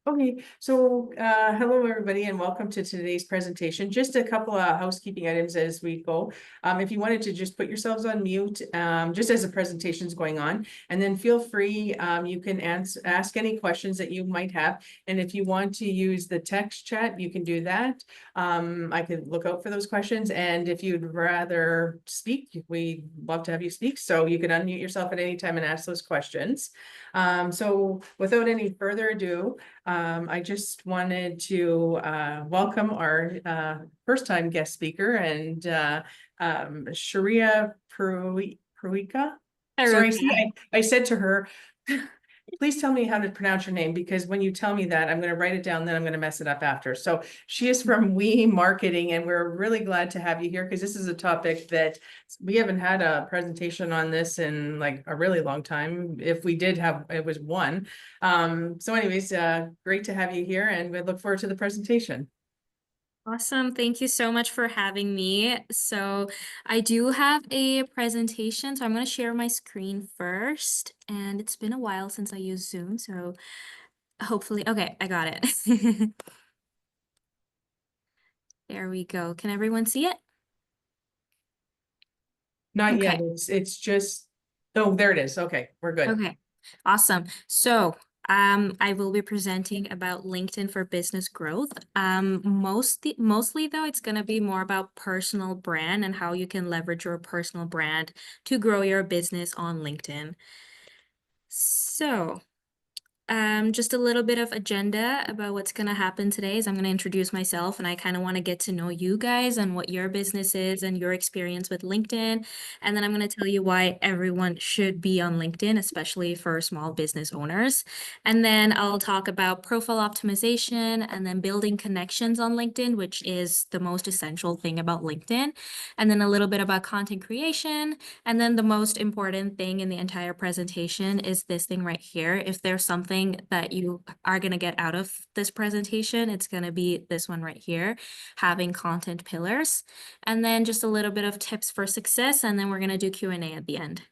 Okay, so hello everybody and welcome to today's presentation. Just a couple of housekeeping items as we go. If you wanted to just put yourselves on mute just as the presentation is going on, and then feel free, you can ask any questions that you might have. And if you want to use the text chat, you can do that. I can look out for those questions. And if you'd rather speak, we'd love to have you speak. So you can unmute yourself at any time and ask those questions. So without any further ado, I just wanted to welcome our first time guest speaker and Sriya Peruka. Sorry, see, Peruka. I said to her, please tell me how to pronounce your name because when you tell me that, I'm going to write it down, then I'm going to mess it up after. So she is from We Marketing, and we're really glad to have you here because this is a topic that we haven't had a presentation on this in like a really long time. If we did have, it was one. So anyways, great to have you here and we look forward to the presentation. Awesome. Thank you so much for having me. So I do have a presentation, so I'm going to share my screen first. And it's been a while since I used Zoom, so hopefully, okay, I got it. There we go. Can everyone see it? Not yet. Okay. It's just, oh, there it is. Okay, we're good. Okay. Awesome. So I will be presenting about LinkedIn for business growth. Mostly though, it's going to be more about personal brand and how you can leverage your personal brand to grow your business on LinkedIn. So just a little bit of agenda about what's going to happen today is I'm going to introduce myself and I kind of want to get to know you guys and what your business is and your experience with LinkedIn. And then I'm going to tell you why everyone should be on LinkedIn, especially for small business owners. And then I'll talk about profile optimization and then building connections on LinkedIn, which is the most essential thing about LinkedIn. And then a little bit about content creation. And then the most important thing in the entire presentation is this thing right here. If there's something that you are going to get out of this presentation, it's going to be this one right here, having content pillars. And then just a little bit of tips for success. And then we're going to do Q&A at the end.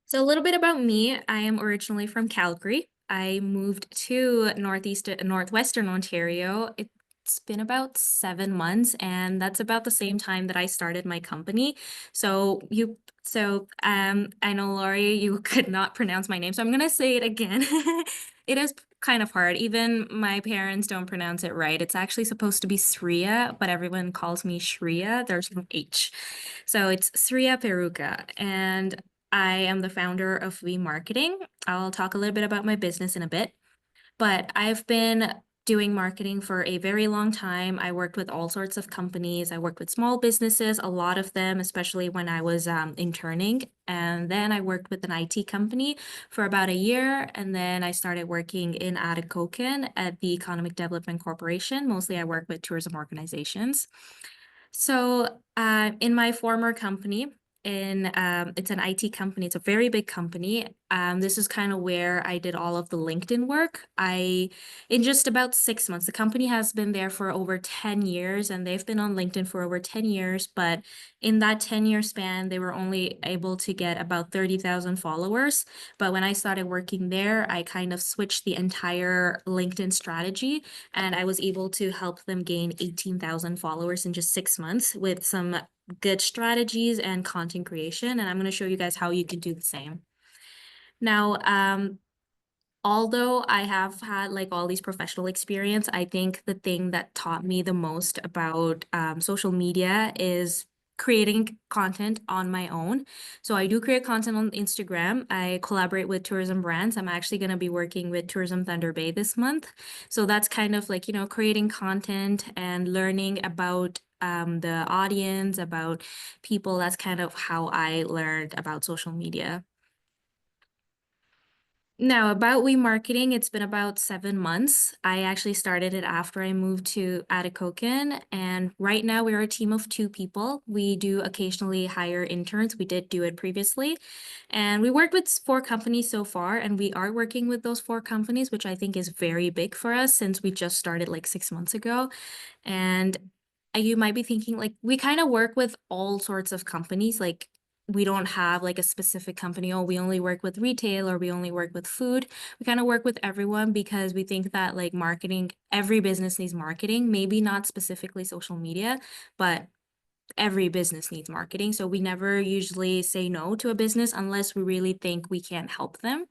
So a little bit about me. I am originally from Calgary. I moved to Northwestern Ontario. It's been about 7 months, and that's about the same time that I started my company. I know Laurie, you could not pronounce my name, so I'm gonna say it again. It is kind of hard. Even my parents don't pronounce it right. It's actually supposed to be Sriya, but everyone calls me Shriya. There's no H. So it's Sriya Peruka, and I am the founder of V Marketing. I'll talk a little bit about my business in a bit, but I've been doing marketing for a very long time. I worked with all sorts of companies. I worked with small businesses, a lot of them, especially when I was interning. And then I worked with an IT company for about a year. And then I started working in Atikokan at the Economic Development Corporation. Mostly I work with tourism organizations. So in my former company, it's an IT company. It's a very big company. This is kind of where I did all of the LinkedIn work. In just about 6 months, the company has been there for over 10 years and they've been on LinkedIn for over 10 years. But in that 10-year span, they were only able to get about 30,000 followers. But when I started working there, I kind of switched the entire LinkedIn strategy and I was able to help them gain 18,000 followers in just 6 months with some good strategies and content creation. And I'm going to show you guys how you can do the same. Now, although I have had like all these professional experience, I think the thing that taught me the most about social media is creating content on my own. So I do create content on Instagram. I collaborate with tourism brands. I'm actually going to be working with Tourism Thunder Bay this month. So that's kind of like, creating content and learning about the audience, about people. That's kind of how I learned about social media. Now, about We Marketing, it's been about 7 months. I actually started it after I moved to Atikokan, and right now we're a team of 2 people. We do occasionally hire interns. We did do it previously, and we worked with 4 companies so far, and we are working with those 4 companies, which I think is very big for us since we just started like 6 months ago. And you might be thinking, like, we kind of work with all sorts of companies, like we don't have like a specific company. Oh, we only work with retail or we only work with food. We kind of work with everyone because we think that like marketing, every business needs marketing, maybe not specifically social media, but every business needs marketing. So we never usually say no to a business unless we really think we can't help them.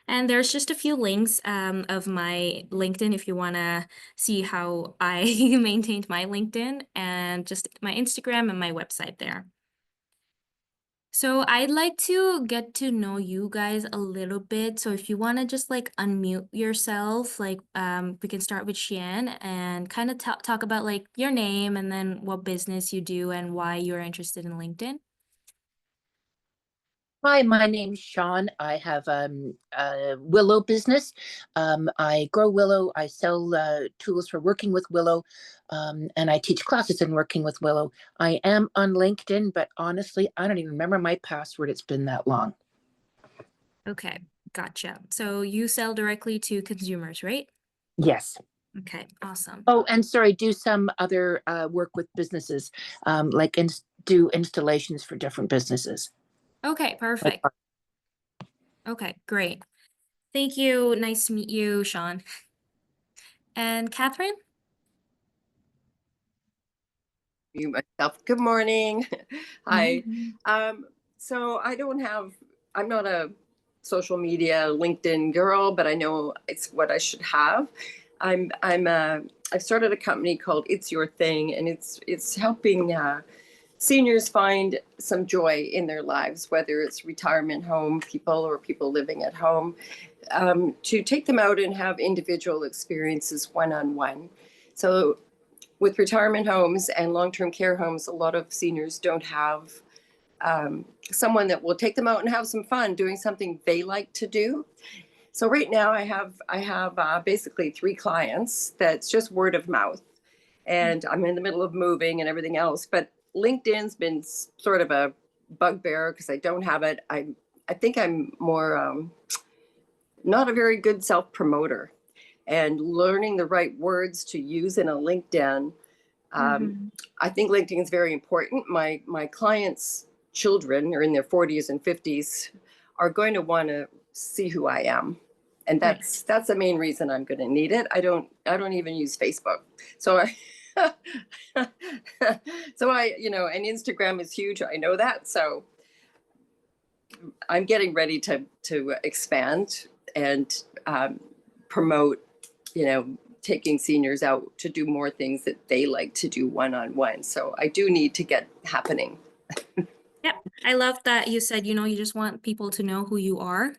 And there's just a few links of my LinkedIn if you want to see how I maintained my LinkedIn, and just my Instagram and my website there. So I'd like to get to know you guys a little bit. So if you want to just like unmute yourself, like we can start with Xian and kind of talk about like your name and then what business you do and why you're interested in LinkedIn. Hi, my name's Sean. I have a willow business. I grow willow. I sell tools for working with willow, and I teach classes in working with willow. I am on LinkedIn, but honestly, I don't even remember my password. It's been that long. Okay, gotcha. So you sell directly to consumers, right? Yes. Okay, awesome. Oh, and sorry, do some other work with businesses, like do installations for different businesses. Okay, perfect. Okay, great. Thank you. Nice to meet you, Sean. And Catherine? You myself. Good morning. Hi. Mhm. So I'm not a social media LinkedIn girl, but I know it's what I should have. I've started a company called It's Your Thing, and it's helping seniors find some joy in their lives, whether it's retirement home people or people living at home, to take them out and have individual experiences one-on-one. So with retirement homes and long-term care homes, a lot of seniors don't have someone that will take them out and have some fun doing something they like to do. So right now I have basically 3 clients that's just word of mouth, and I'm in the middle of moving and everything else. But LinkedIn's been sort of a bugbear because I don't have it. I think I'm more not a very good self promoter, and learning the right words to use in a LinkedIn. I think LinkedIn is very important. My clients' children are in their 40s and 50s are going to want to see who I am, and that's the main reason I'm going to need it. I don't even use Facebook, so and Instagram is huge. I know that, so I'm getting ready to expand and promote, taking seniors out to do more things that they like to do one-on-one. So I do need to get happening. Yeah, I love that you said, you just want people to know who you are.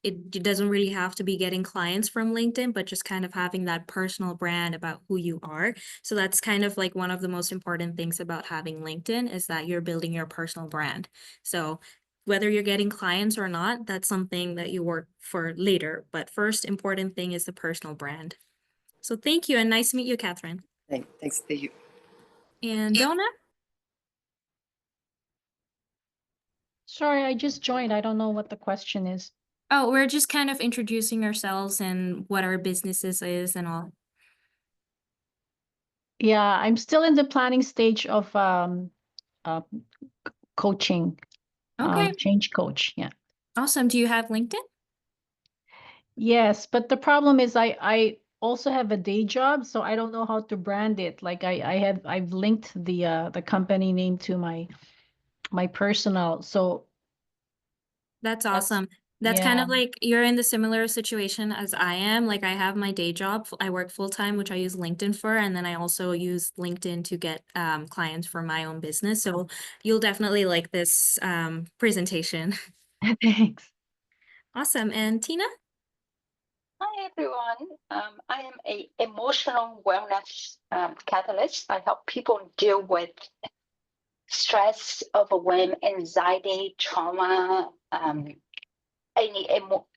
It doesn't really have to be getting clients from LinkedIn, but just kind of having that personal brand about who you are. So that's kind of like one of the most important things about having LinkedIn is that you're building your personal brand. So whether you're getting clients or not, that's something that you work for later. But first important thing is the personal brand. So thank you, and nice to meet you, Catherine. Thanks to you. And Donna? Sorry, I just joined. I don't know what the question is. Oh, we're just kind of introducing ourselves and what our businesses is and all. Yeah, I'm still in the planning stage of coaching, Okay, change coach. Yeah. awesome. Do you have LinkedIn? Yes, but the problem is I also have a day job, so I don't know how to brand it. Like I've linked the company name to my personal. So That's awesome. That's kind yeah. of like you're in the similar situation as I am. Like I have my day job. I work full time, which I use LinkedIn for, and then I also use LinkedIn to get clients for my own business. So you'll definitely like this presentation. Thanks. Awesome. And Tina? Hi everyone. I am a emotional wellness catalyst. I help people deal with stress, overwhelm, anxiety, trauma, any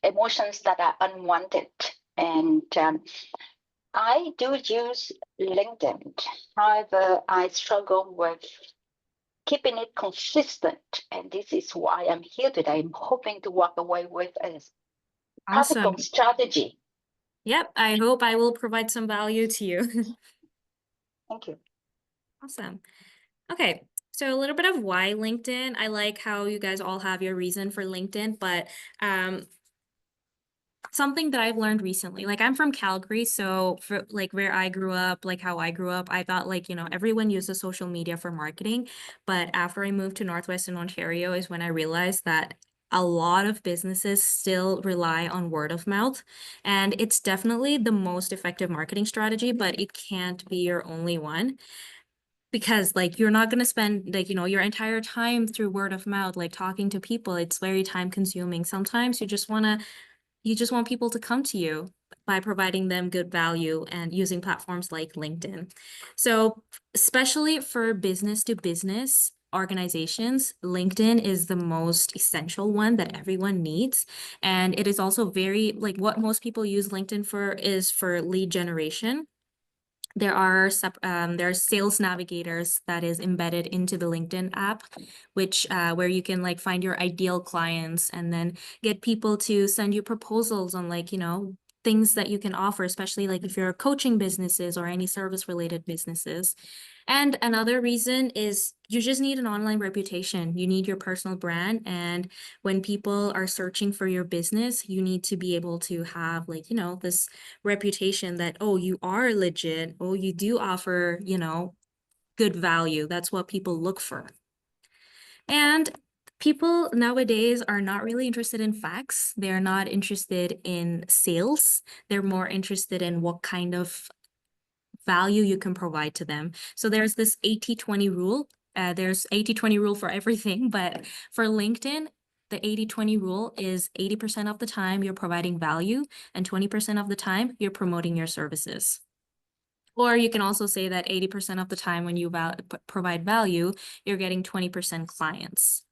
emotions that are unwanted. And I do use LinkedIn. However, I struggle with keeping it consistent. And this is why I'm here today. I'm hoping to walk away with a Awesome. practical strategy. Yep. I hope I will provide some value to you. Thank you. Awesome. Okay. So a little bit of why LinkedIn. I like how you guys all have your reason for LinkedIn, but something that I've learned recently, like I'm from Calgary, so for like where I grew up, like how I grew up, I thought like, everyone uses social media for marketing. But after I moved to Northwestern Ontario is when I realized that a lot of businesses still rely on word of mouth. And it's definitely the most effective marketing strategy, but it can't be your only one. Because like you're not going to spend like your entire time through word of mouth like talking to people. It's very time consuming. Sometimes you just want people to come to you by providing them good value and using platforms like LinkedIn. So especially for business to business organizations, LinkedIn is the most essential one that everyone needs. And it is also very like what most people use LinkedIn for is for lead generation. There are sales navigators that is embedded into the LinkedIn app, which where you can like find your ideal clients and then get people to send you proposals on like, things that you can offer, especially like if you're coaching businesses or any service related businesses. And another reason is you just need an online reputation. You need your personal brand. And when people are searching for your business, you need to be able to have like, this reputation that, oh, you are legit. Oh, you do offer, good value. That's what people look for. And people nowadays are not really interested in facts. They're not interested in sales. They're more interested in what kind of value you can provide to them. So there's this 80-20 rule. There's 80-20 rule for everything, but for LinkedIn, the 80-20 rule is 80% of the time you're providing value and 20% of the time you're promoting your services. Or you can also say that 80% of the time when you provide value, you're getting 20% clients.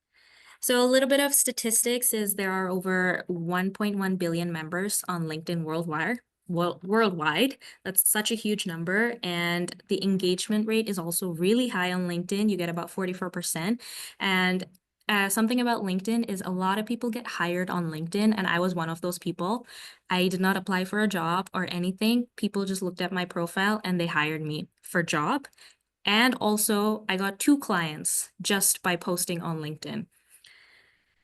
So a little bit of statistics is there are over 1.1 billion members on LinkedIn worldwide. That's such a huge number. And the engagement rate is also really high on LinkedIn. You get about 44%. And something about LinkedIn is a lot of people get hired on LinkedIn, and I was one of those people. I did not apply for a job or anything. People just looked at my profile and they hired me for a job. And also I got 2 clients just by posting on LinkedIn.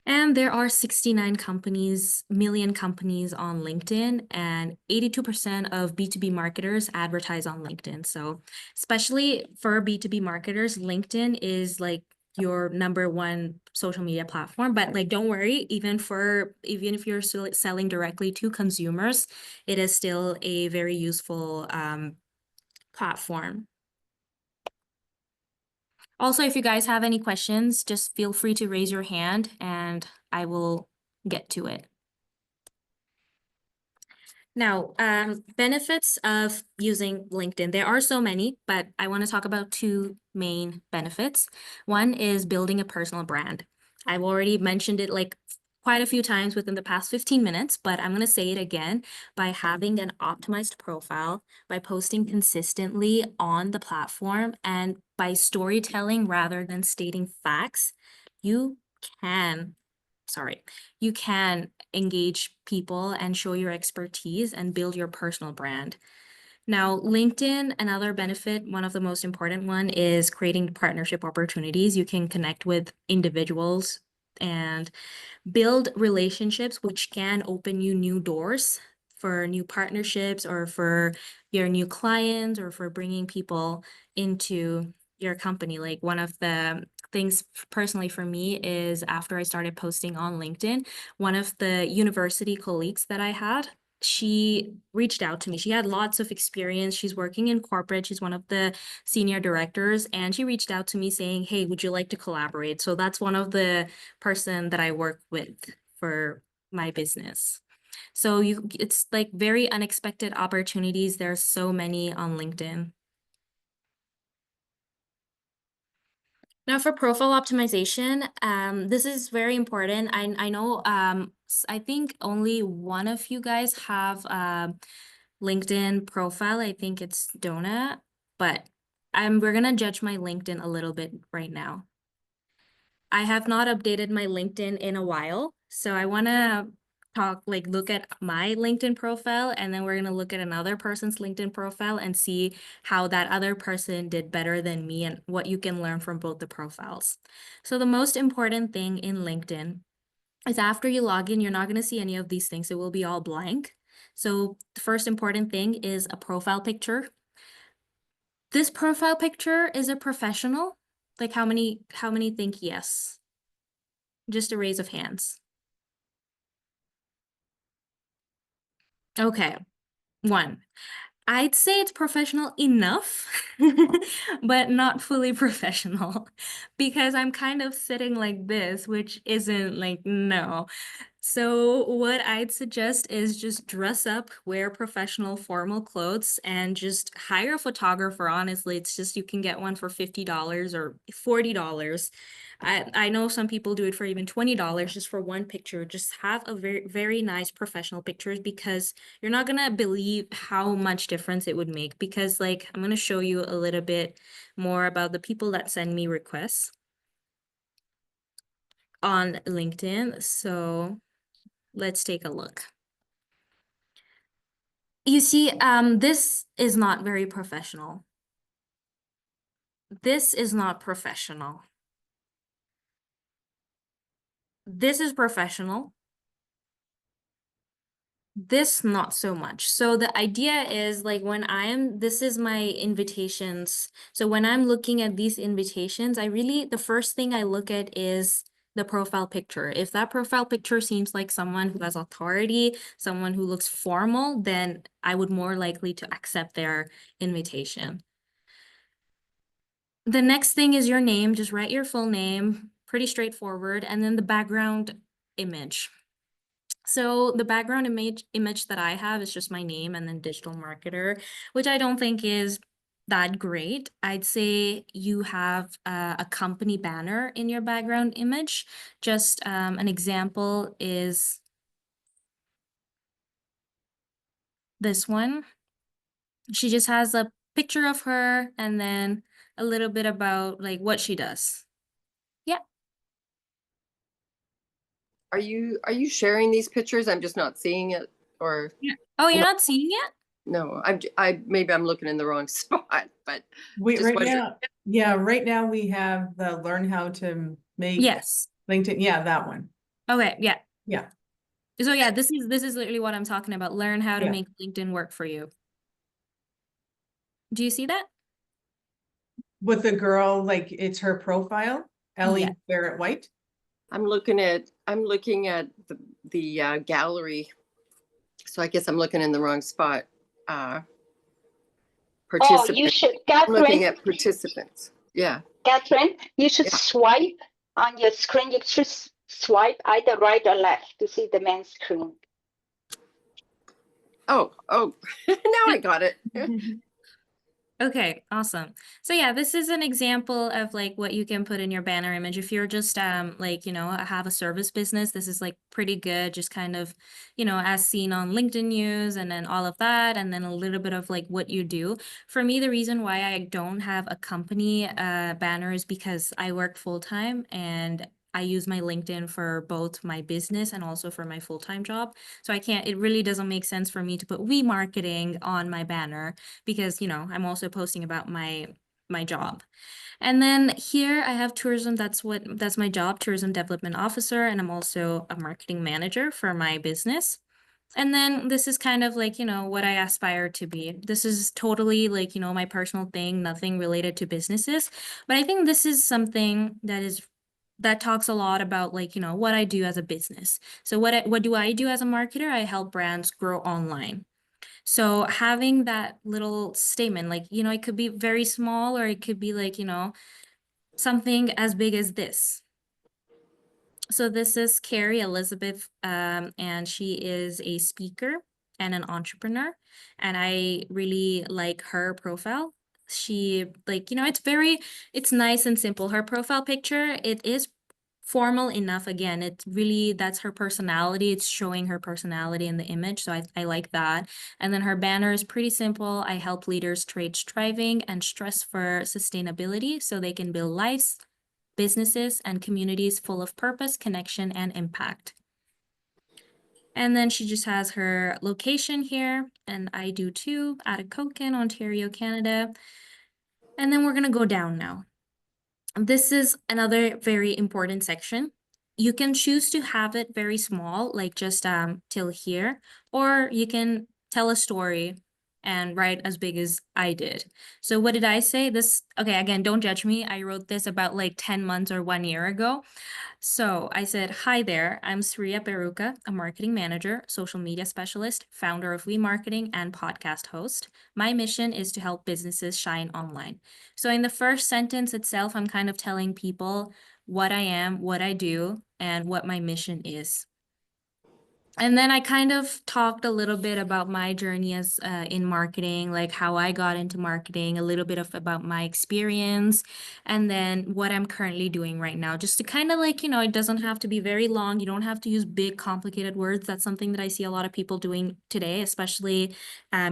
And there are 69 million companies on LinkedIn, and 82% of B2B marketers advertise on LinkedIn. So especially for B2B marketers, LinkedIn is like your #1 social media platform. But like, don't worry, even if you're selling directly to consumers, it is still a very useful platform. Also, if you guys have any questions, just feel free to raise your hand and I will get to it. Now, benefits of using LinkedIn. There are so many, but I want to talk about 2 main benefits. One is building a personal brand. I've already mentioned it like quite a few times within the past 15 minutes, but I'm going to say it again. By having an optimized profile, by posting consistently on the platform, and by storytelling rather than stating facts, you can engage people and show your expertise and build your personal brand. Now, LinkedIn, another benefit, one of the most important one, is creating partnership opportunities. You can connect with individuals and build relationships, which can open you new doors for new partnerships or for your new clients or for bringing people into your company. Like one of the things personally for me is after I started posting on LinkedIn, one of the university colleagues that I had, she reached out to me. She had lots of experience. She's working in corporate. She's one of the senior directors, and she reached out to me saying, hey, would you like to collaborate? So that's one of the person that I work with for my business. So it's like very unexpected opportunities. There's so many on LinkedIn. Now for profile optimization, this is very important. I know, I think only one of you guys have LinkedIn profile. I think it's Donna, but we're gonna judge my LinkedIn a little bit right now. I have not updated my LinkedIn in a while, so I wanna look at my LinkedIn profile, and then we're gonna look at another person's LinkedIn profile and see how that other person did better than me and what you can learn from both the profiles. So the most important thing in LinkedIn is after you log in, you're not gonna see any of these things. It will be all blank. So the first important thing is a profile picture. This profile picture is a professional. Like how many think yes? Just a raise of hands. Okay, 1. I'd say it's professional enough, but not fully professional because I'm kind of sitting like this, which isn't like, no. So what I'd suggest is just dress up, wear professional formal clothes, and just hire a photographer. Honestly, it's just you can get one for $50 or $40. I know some people do it for even $20 just for one picture. Just have a very, very nice professional pictures because you're not gonna believe how much difference it would make. Because like, I'm gonna show you a little bit more about the people that send me requests on LinkedIn. So let's take a look. You see, this is not very professional. This is not professional. This is professional. This not so much. So the idea is like this is my invitations. So when I'm looking at these invitations, the first thing I look at is the profile picture. If that profile picture seems like someone who has authority, someone who looks formal, then I would more likely to accept their invitation. The next thing is your name. Just write your full name, pretty straightforward, and then the background image. So the background image that I have is just my name and then digital marketer, which I don't think is that great. I'd say you have a company banner in your background image. Just an example is this one. She just has a picture of her and then a little bit about like what she does. Yeah. Are you sharing these pictures? I'm just not seeing it, or Oh, you're not seeing it? no, maybe I'm looking in the wrong spot, but Wait, just right wondering. now, yeah, right now we have the learn how to make Yes. LinkedIn. Yeah, that one. Okay, yeah. Yeah. So yeah, this is literally what I'm talking about. Learn how to Yeah. make LinkedIn work for you. Do you see that? With the girl, like it's her profile, Ellie Yeah. Barrett White. I'm looking at the gallery, so I guess I'm looking in the wrong spot. Oh, you Participants. should, I'm looking Catherine, at participants. Yeah. Catherine, you should Yeah. swipe on your screen. You should swipe either right or left to see the main screen. Oh, now I got it. Okay, awesome. So yeah, this is an example of like what you can put in your banner image. If you're just like, have a service business, this is like pretty good, just kind of, as seen on LinkedIn news and then all of that, and then a little bit of like what you do. For me, the reason why I don't have a company banner is because I work full-time and I use my LinkedIn for both my business and also for my full-time job. So it really doesn't make sense for me to put we marketing on my banner because, I'm also posting about my job. And then here I have tourism. That's my job, tourism development officer. And I'm also a marketing manager for my business. And then this is kind of like, what I aspire to be. This is totally like, my personal thing, nothing related to businesses. But I think this is something that talks a lot about like, what I do as a business. So what do I do as a marketer? I help brands grow online. So having that little statement, like, it could be very small or it could be like, something as big as this. So this is Carrie Elizabeth, and she is a speaker and an entrepreneur. And I really like her profile. She like, it's nice and simple. Her profile picture, it is formal enough. Again, that's her personality. It's showing her personality in the image. So I like that. And then her banner is pretty simple. I help leaders trade striving and stress for sustainability so they can build lives, businesses, and communities full of purpose, connection, and impact. And then she just has her location here, and I do too, at Atikokan, Ontario, Canada. And then we're gonna go down now. This is another very important section. You can choose to have it very small, like just till here, or you can tell a story and write as big as I did. So what did I say? This, okay, again, don't judge me. I wrote this about like 10 months or 1 year ago. So I said, hi there, I'm Sriya Peruka, a marketing manager, social media specialist, founder of We Marketing, and podcast host. My mission is to help businesses shine online. So in the first sentence itself, I'm kind of telling people what I am, what I do, and what my mission is. And then I kind of talked a little bit about my journey as in marketing, like how I got into marketing, a little bit of about my experience, and then what I'm currently doing right now, just to kind of like, it doesn't have to be very long. You don't have to use big, complicated words. That's something that I see a lot of people doing today, especially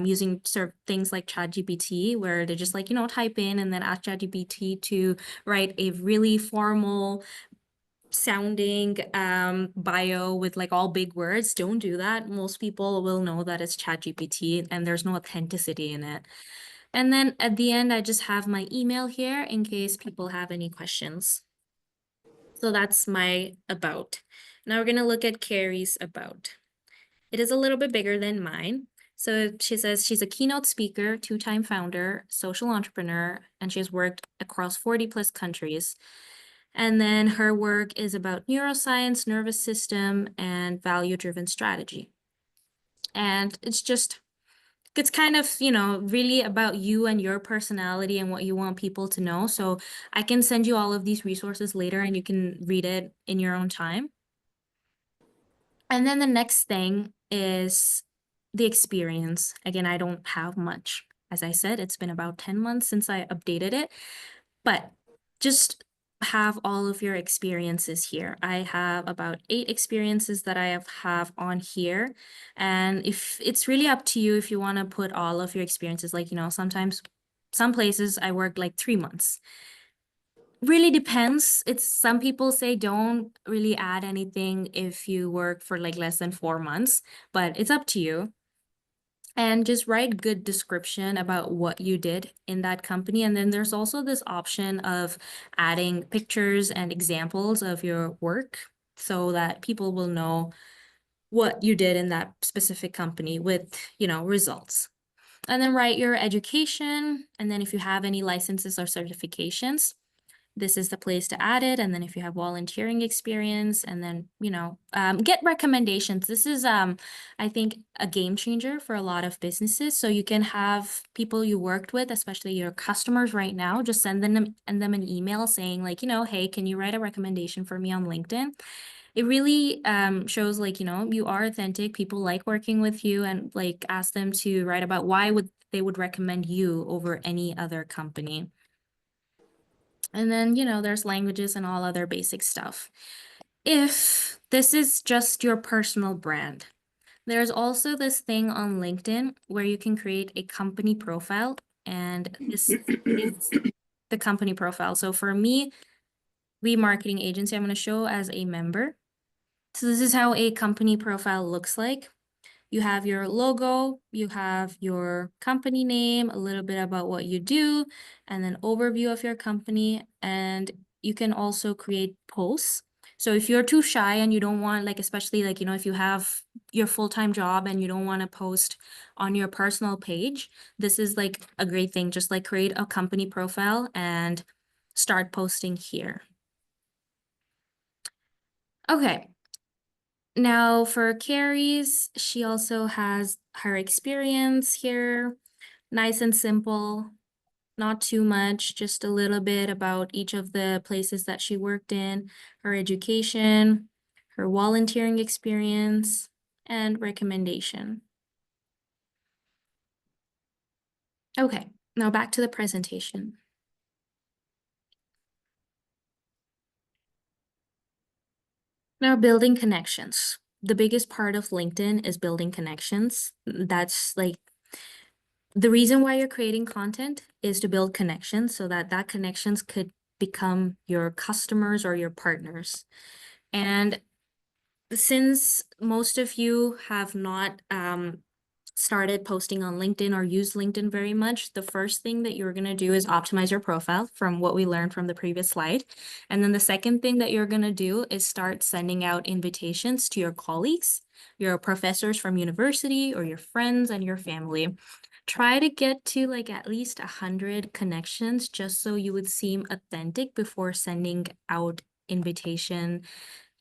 using things like ChatGPT, where they're just like, type in and then ask ChatGPT to write a really formal sounding bio with like all big words. Don't do that. Most people will know that it's ChatGPT and there's no authenticity in it. And then at the end, I just have my email here in case people have any questions. So that's my about. Now we're going to look at Carrie's about. It is a little bit bigger than mine. So she says she's a keynote speaker, 2-time founder, social entrepreneur, and she's worked across 40 plus countries. And then her work is about neuroscience, nervous system, and value-driven strategy. And it's kind of, really about you and your personality and what you want people to know. So I can send you all of these resources later and you can read it in your own time. And then the next thing is the experience. Again, I don't have much. As I said, it's been about 10 months since I updated it, but just have all of your experiences here. I have about 8 experiences that I have on here. And if it's really up to you if you want to put all of your experiences, like, sometimes some places I worked like 3 months. Really depends. Some people say don't really add anything if you work for like less than 4 months, but it's up to you. And just write good description about what you did in that company. And then there's also this option of adding pictures and examples of your work so that people will know what you did in that specific company with, results. And then write your education. And then if you have any licenses or certifications, this is the place to add it. And then if you have volunteering experience, and then, get recommendations. This is, I think, a game changer for a lot of businesses. So you can have people you worked with, especially your customers right now, just send them an email saying like, hey, can you write a recommendation for me on LinkedIn? It really shows like, you are authentic. People like working with you, and like ask them to write about why they would recommend you over any other company. And then, there's languages and all other basic stuff. If this is just your personal brand, there's also this thing on LinkedIn where you can create a company profile, and this is the company profile. So for me, We Marketing Agency, I'm going to show as a member. So this is how a company profile looks like. You have your logo, you have your company name, a little bit about what you do, and then overview of your company. And you can also create posts. So if you're too shy and you don't want, like, especially like, if you have your full-time job and you don't want to post on your personal page, this is like a great thing. Just like create a company profile and start posting here. Okay. Now for Carrie's, she also has her experience here, nice and simple, not too much, just a little bit about each of the places that she worked in, her education, her volunteering experience, and recommendation. Okay, now back to the presentation. Now, building connections. The biggest part of LinkedIn is building connections. That's like the reason why you're creating content is to build connections so that connections could become your customers or your partners. And since most of you have not started posting on LinkedIn or use LinkedIn very much, the first thing that you're going to do is optimize your profile from what we learned from the previous slide. And then the second thing that you're going to do is start sending out invitations to your colleagues, your professors from university, or your friends and your family. Try to get to like at least 100 connections just so you would seem authentic before sending out invitation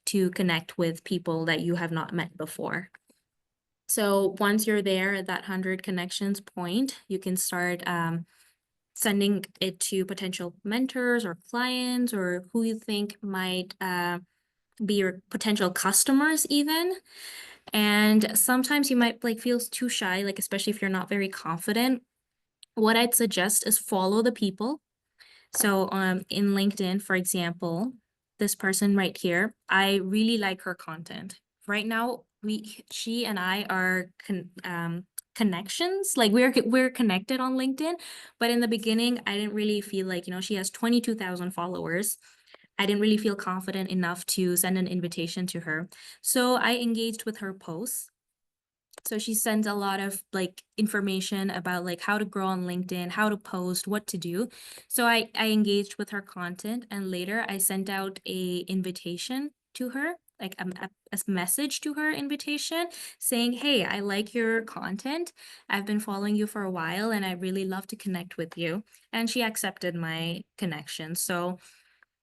to connect with people that you have not met before. So once you're there at that 100 connections point, you can start sending it to potential mentors or clients or who you think might be your potential customers even. And sometimes you might like feel too shy, like especially if you're not very confident. What I'd suggest is follow the people. So in LinkedIn, for example, this person right here, I really like her content. Right now, she and I are connections, like we're connected on LinkedIn, but in the beginning, I didn't really feel like, she has 22,000 followers. I didn't really feel confident enough to send an invitation to her. So I engaged with her posts. So she sends a lot of like information about like how to grow on LinkedIn, how to post, what to do. So I engaged with her content, and later I sent out a invitation to her, like a message to her invitation saying, hey, I like your content. I've been following you for a while and I really love to connect with you. And she accepted my connection. So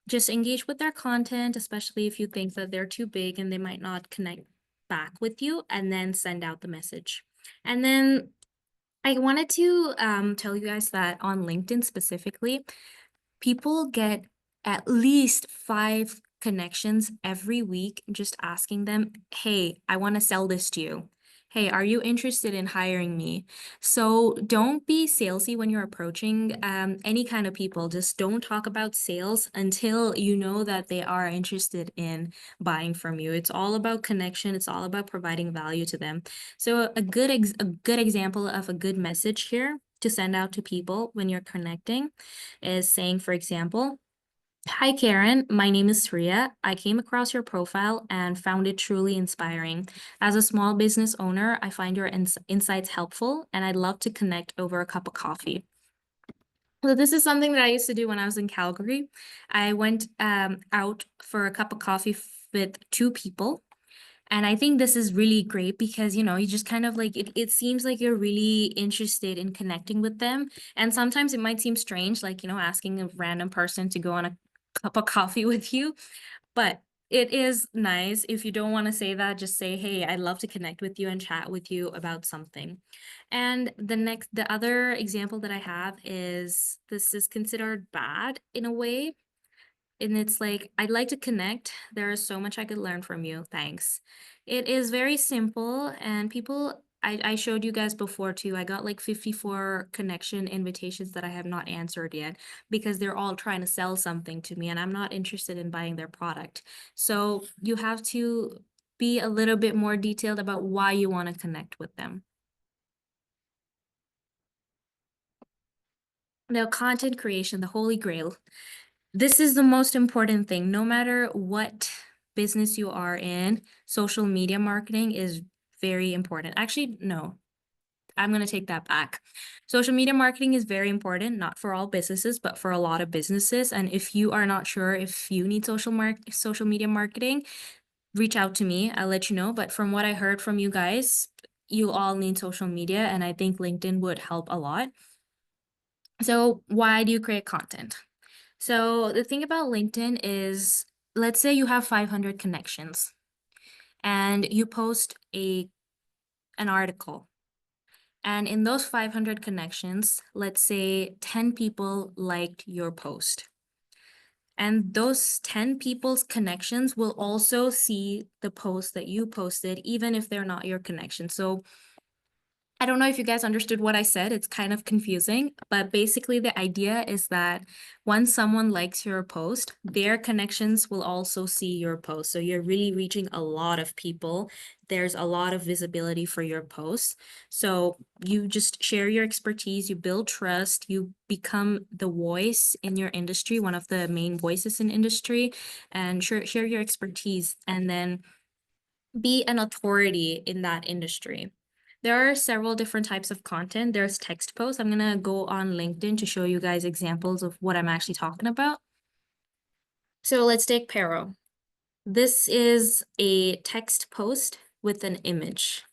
just engage with their content, especially if you think that they're too big and they might not connect back with you, and then send out the message. And then I wanted to tell you guys that on LinkedIn specifically, people get at least 5 connections every week just asking them, hey, I want to sell this to you. Hey, are you interested in hiring me? So don't be salesy when you're approaching any kind of people. Just don't talk about sales until you know that they are interested in buying from you. It's all about connection. It's all about providing value to them. So a good example of a good message here to send out to people when you're connecting is saying, for example, hi Karen, my name is Sriya. I came across your profile and found it truly inspiring. As a small business owner, I find your insights helpful and I'd love to connect over a cup of coffee. So this is something that I used to do when I was in Calgary. I went out for a cup of coffee with 2 people. And I think this is really great because, you just kind of like, it seems like you're really interested in connecting with them. And sometimes it might seem strange, like, asking a random person to go on a cup of coffee with you. But it is nice. If you don't want to say that, just say, hey, I'd love to connect with you and chat with you about something. And the other example that I have is this is considered bad in a way. And it's like, I'd like to connect. There is so much I could learn from you. Thanks. It is very simple. And people, I showed you guys before too. I got like 54 connection invitations that I have not answered yet because they're all trying to sell something to me and I'm not interested in buying their product. So you have to be a little bit more detailed about why you want to connect with them. Now, content creation, the holy grail. This is the most important thing. No matter what business you are in, social media marketing is very important. Actually, no, I'm going to take that back. Social media marketing is very important, not for all businesses, but for a lot of businesses. And if you are not sure if you need social media marketing, reach out to me. I'll let you know. But from what I heard from you guys, you all need social media, and I think LinkedIn would help a lot. So why do you create content? So the thing about LinkedIn is, let's say you have 500 connections and you post an article. And in those 500 connections, let's say 10 people liked your post. And those 10 people's connections will also see the post that you posted, even if they're not your connection. So I don't know if you guys understood what I said. It's kind of confusing, but basically the idea is that once someone likes your post, their connections will also see your post. So you're really reaching a lot of people. There's a lot of visibility for your posts. So you just share your expertise, you build trust, you become the voice in your industry, one of the main voices in industry, and share your expertise. And then be an authority in that industry. There are several different types of content. There's text posts. I'm gonna go on LinkedIn to show you guys examples of what I'm actually talking about. So let's take Pero. This is a text post with an image.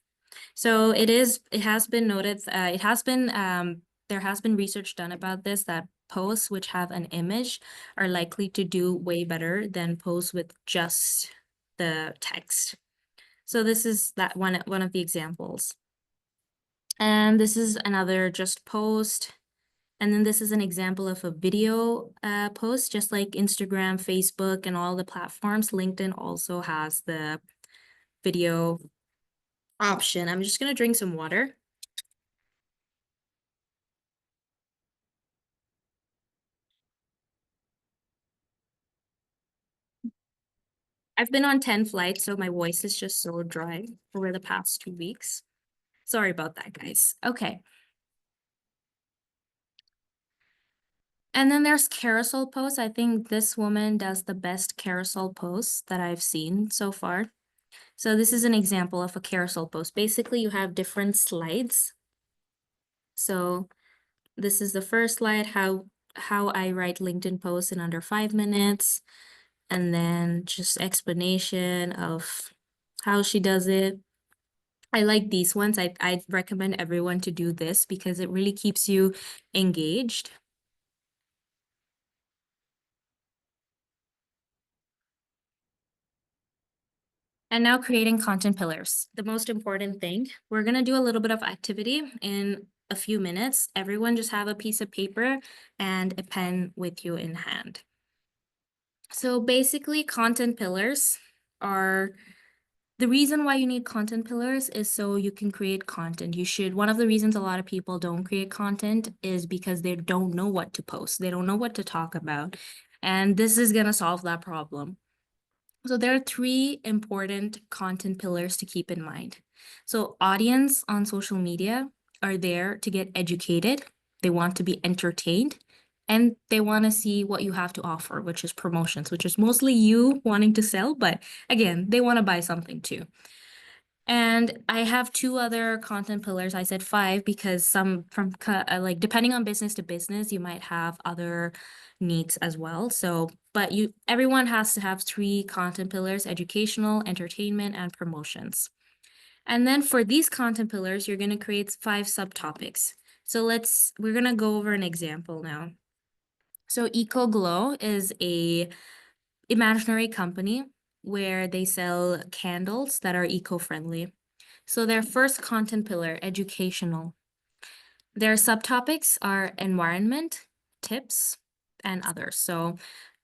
So it has been noted, there has been research done about this, that posts which have an image are likely to do way better than posts with just the text. So this is that one of the examples. And this is another just post. And then this is an example of a video post, just like Instagram, Facebook, and all the platforms. LinkedIn also has the video option. I'm just gonna drink some water. I've been on 10 flights, so my voice is just so dry over the past 2 weeks. Sorry about that, guys. Okay. And then there's carousel posts. I think this woman does the best carousel posts that I've seen so far. So this is an example of a carousel post. Basically, you have different slides. So this is the first slide, how I write LinkedIn posts in under 5 minutes. And then just explanation of how she does it. I like these ones. I'd recommend everyone to do this because it really keeps you engaged. And now creating content pillars. The most important thing, we're gonna do a little bit of activity in a few minutes. Everyone just have a piece of paper and a pen with you in hand. So basically, content pillars are the reason why you need content pillars is so you can create content. One of the reasons a lot of people don't create content is because they don't know what to post. They don't know what to talk about. And this is gonna solve that problem. So there are 3 important content pillars to keep in mind. So audience on social media are there to get educated. They want to be entertained. And they want to see what you have to offer, which is promotions, which is mostly you wanting to sell. But again, they want to buy something too. And I have 2 other content pillars. I said 5 because like depending on business to business, you might have other needs as well. So, but everyone has to have 3 content pillars: educational, entertainment, and promotions. And then for these content pillars, you're going to create 5 subtopics. So we're going to go over an example now. So Eco Glow is a imaginary company where they sell candles that are eco-friendly. So their first content pillar, educational. Their subtopics are environment, tips, and others. So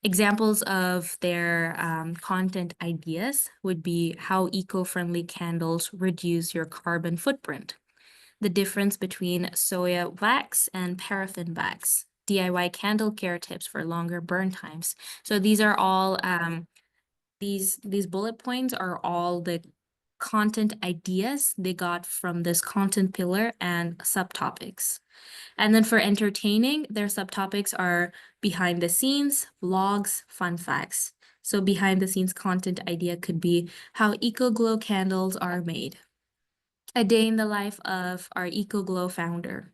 examples of their content ideas would be how eco-friendly candles reduce your carbon footprint, the difference between soya wax and paraffin wax, DIY candle care tips for longer burn times. So these are all these bullet points are all the content ideas they got from this content pillar and subtopics. And then for entertaining, their subtopics are behind the scenes, vlogs, fun facts. So behind the scenes content idea could be how Eco Glow candles are made, a day in the life of our Eco Glow founder.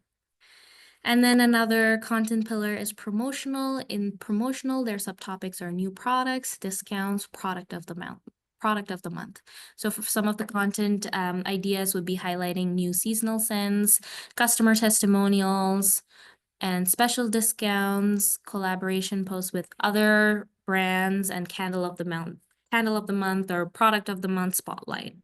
And then another content pillar is promotional. In promotional, their subtopics are new products, discounts, product of the month. So for some of the content ideas would be highlighting new seasonal scents, customer testimonials, and special discounts, collaboration posts with other brands, and candle of the month or product of the month spotlight.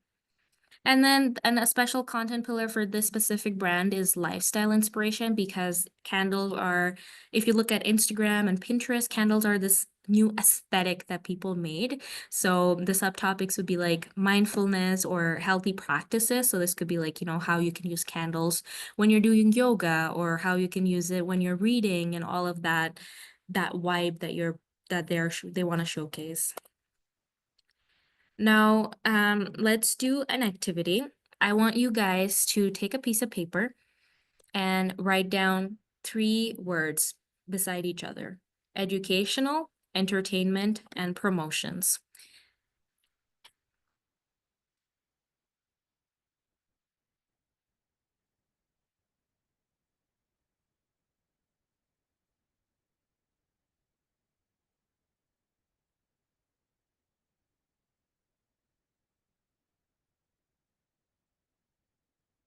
And then a special content pillar for this specific brand is lifestyle inspiration, because candles are, if you look at Instagram and Pinterest, candles are this new aesthetic that people made. So the subtopics would be like mindfulness or healthy practices. So this could be like, how you can use candles when you're doing yoga, or how you can use it when you're reading, and all of that vibe that they want to showcase. Now, let's do an activity. I want you guys to take a piece of paper and write down 3 words beside each other: educational, entertainment, and promotions.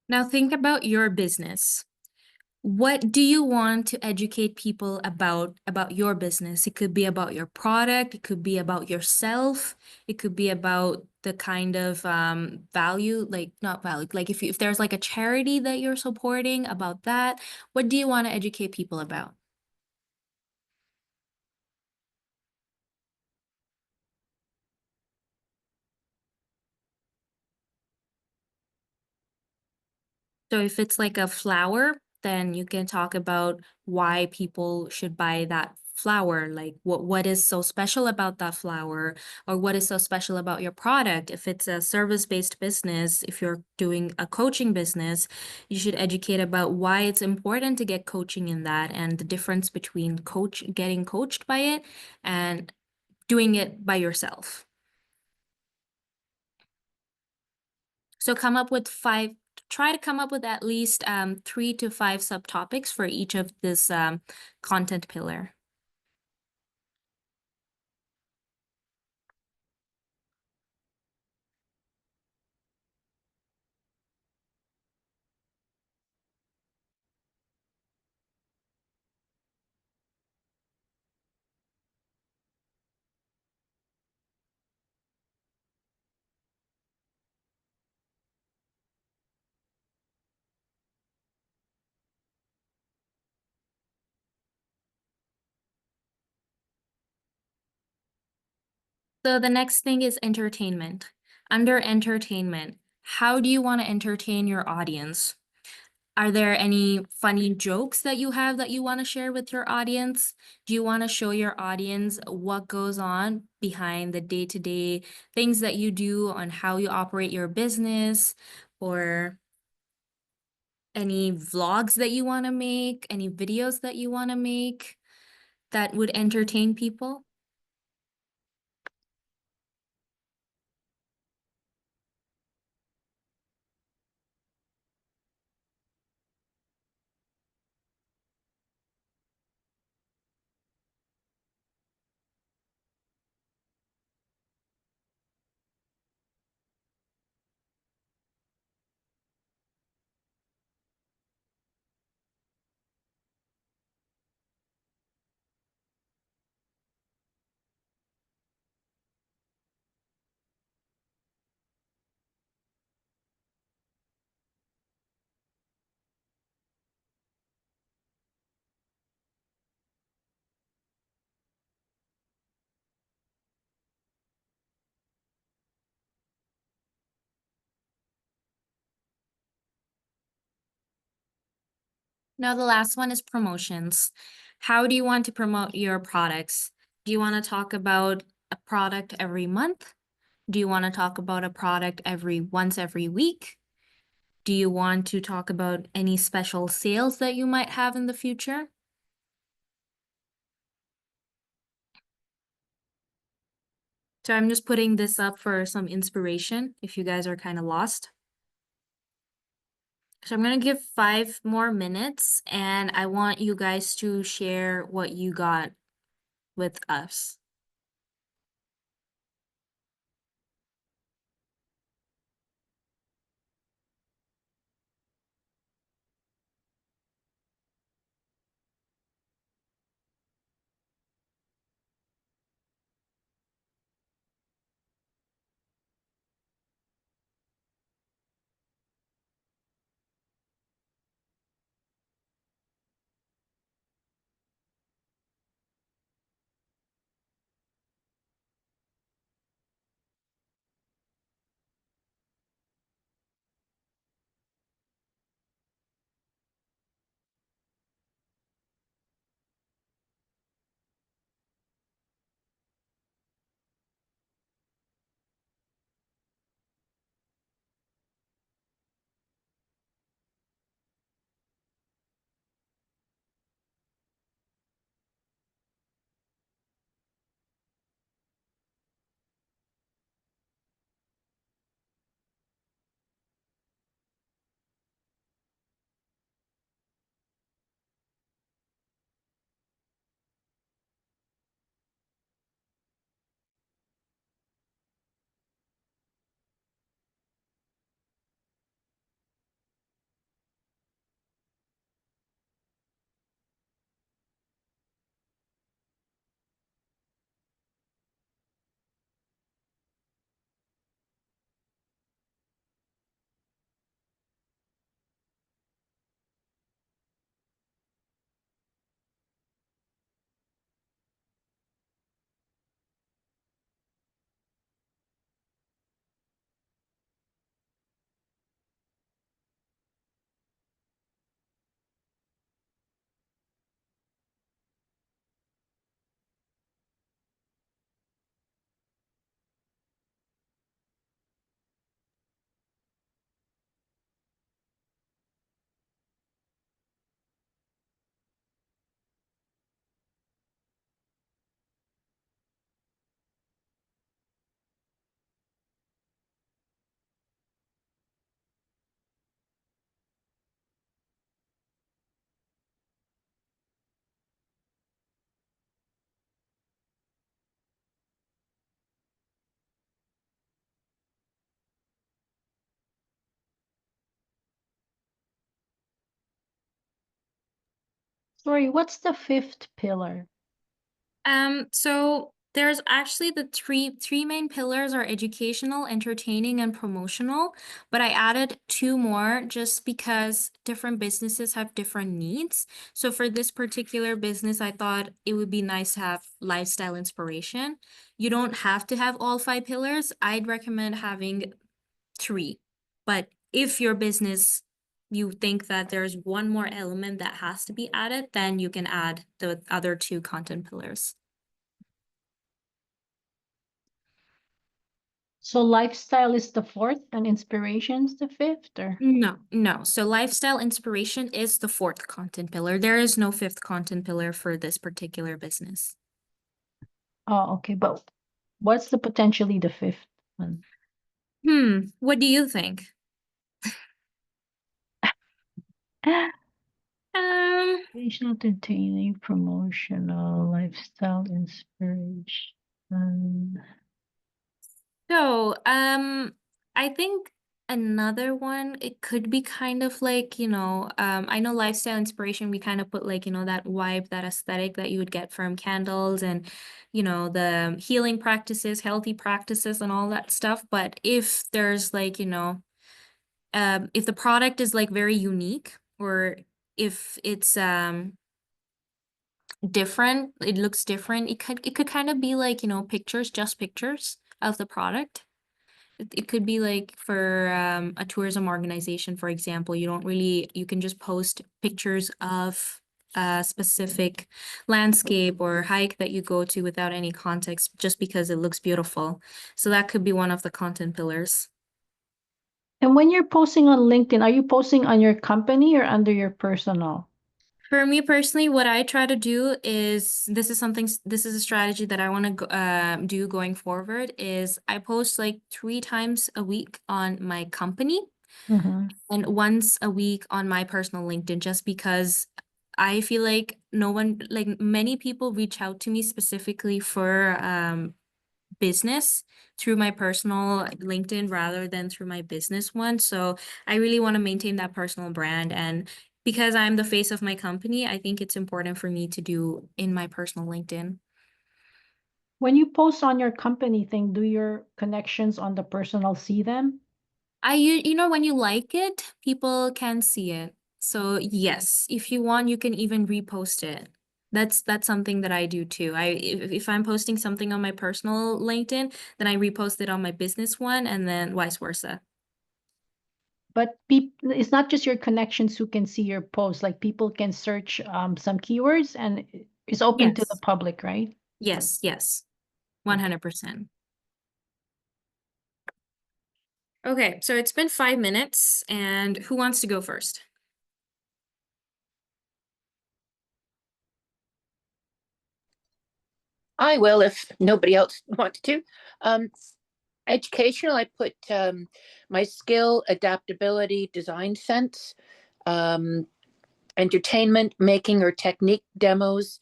Now think about your business. What do you want to educate people about your business? It could be about your product, it could be about yourself, it could be about the kind of value, like not value, like if there's like a charity that you're supporting, about that. What do you want to educate people about? So if it's like a flower, then you can talk about why people should buy that flower. Like what is so special about that flower, or what is so special about your product. If it's a service-based business, if you're doing a coaching business, you should educate about why it's important to get coaching in that, and the difference between getting coached by it and doing it by yourself. So try to come up with at least 3 to 5 subtopics for each of this content pillar. So the next thing is entertainment. Under entertainment, how do you want to entertain your audience? Are there any funny jokes that you have that you want to share with your audience? Do you want to show your audience what goes on behind the day-to-day things that you do on how you operate your business, or any vlogs that you want to make, any videos that you want to make that would entertain people? Now, the last one is promotions. How do you want to promote your products? Do you want to talk about a product every month? Do you want to talk about a product once every week? Do you want to talk about any special sales that you might have in the future? So I'm just putting this up for some inspiration if you guys are kind of lost. So I'm going to give 5 more minutes, and I want you guys to share what you got with us. Sorry, what's the fifth pillar? So there's actually the three main pillars are educational, entertaining, and promotional, but I added two more just because different businesses have different needs. So for this particular business, I thought it would be nice to have lifestyle inspiration. You don't have to have all five pillars. I'd recommend having three. But if your business, you think that there's one more element that has to be added, then you can add the other two content pillars. So lifestyle is the fourth and inspiration's the fifth, or? No. So lifestyle inspiration is the fourth content pillar. There is no fifth content pillar for this particular business. Oh, okay, but what's the potentially the fifth one? What do you think? Um, Educational, entertaining, promotional, lifestyle, inspiration. I think another one, it could be kind of like, I know lifestyle inspiration, we kind of put like, that vibe, that aesthetic that you would get from candles and, the healing practices, healthy practices and all that stuff. But if there's like, if the product is like very unique or if it's different, it looks different, it could kind of be like, pictures, just pictures of the product. It could be like for a tourism organization, for example, you can just post pictures of a specific landscape or hike that you go to without any context, just because it looks beautiful. So that could be one of the content pillars. And when you're posting on LinkedIn, are you posting on your company or under your personal? For me personally, what I try to do is this is a strategy that I want to do going forward is I post like 3 times a week on my company and once a week on my personal LinkedIn, just because I feel like many people reach out to me specifically for business through my personal LinkedIn rather than through my business one. So I really want to maintain that personal brand. And because I'm the face of my company, I think it's important for me to do in my personal LinkedIn. When you post on your company thing, do your connections on the personal see them? When you like it, people can see it. So yes, if you want, you can even repost it. That's something that I do too. If I'm posting something on my personal LinkedIn, then I repost it on my business one and then vice versa. But it's not just your connections who can see your post. Like people can search some keywords and it's open to the Yes. public, right? Yes, 100%. Okay, so it's been 5 minutes, and who wants to go first? I will if nobody else wants to. Educational, I put my skill, adaptability, design sense, entertainment, making or technique demos,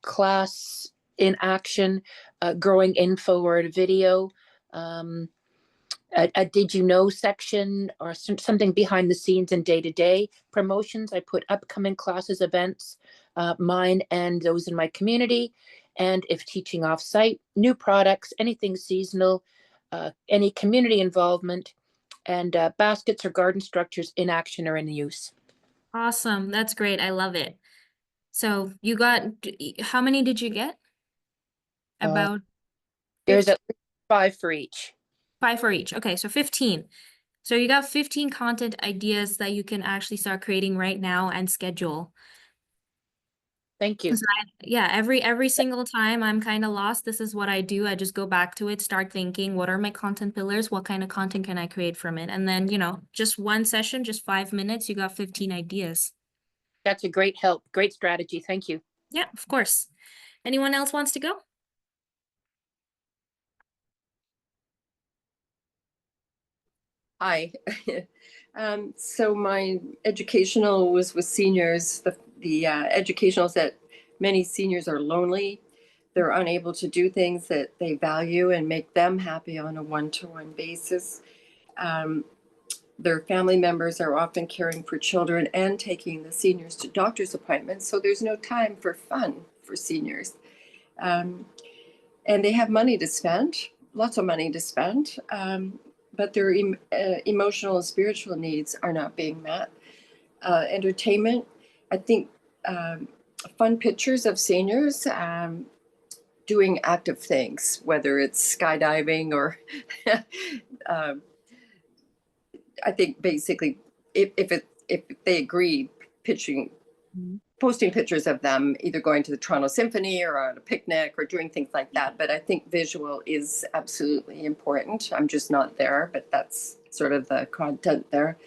class in action, growing info or a video, a did you know section or something behind the scenes and day-to-day promotions. I put upcoming classes, events, mine and those in my community. And if teaching off-site, new products, anything seasonal, any community involvement, and baskets or garden structures in action or in use. Awesome, that's great. I love it. So you got, how many did you get? About There's 15? at least 5 for each. 5 for each. Okay, so 15. So you got 15 content ideas that you can actually start creating right now and schedule. Thank you. Yeah, every single time I'm kind of lost, this is what I do. I just go back to it, start thinking, what are my content pillars? What kind of content can I create from it? And then, just one session, just 5 minutes, you got 15 ideas. That's a great help. Great strategy. Thank you. Yeah, of course. Anyone else wants to go? Hi. So my educational was with seniors. The educational is that many seniors are lonely. They're unable to do things that they value and make them happy on a one-to-one basis. their family members are often caring for children and taking the seniors to doctor's appointments. So there's no time for fun for seniors. And they have money to spend, lots of money to spend, but their emotional and spiritual needs are not being met. Entertainment, I think fun pictures of seniors doing active things, whether it's skydiving or I think basically if they agree, posting pictures of them either going to the Toronto Symphony or on a picnic or doing things like that. But I think visual is absolutely important. I'm just not there, but that's sort of the content there.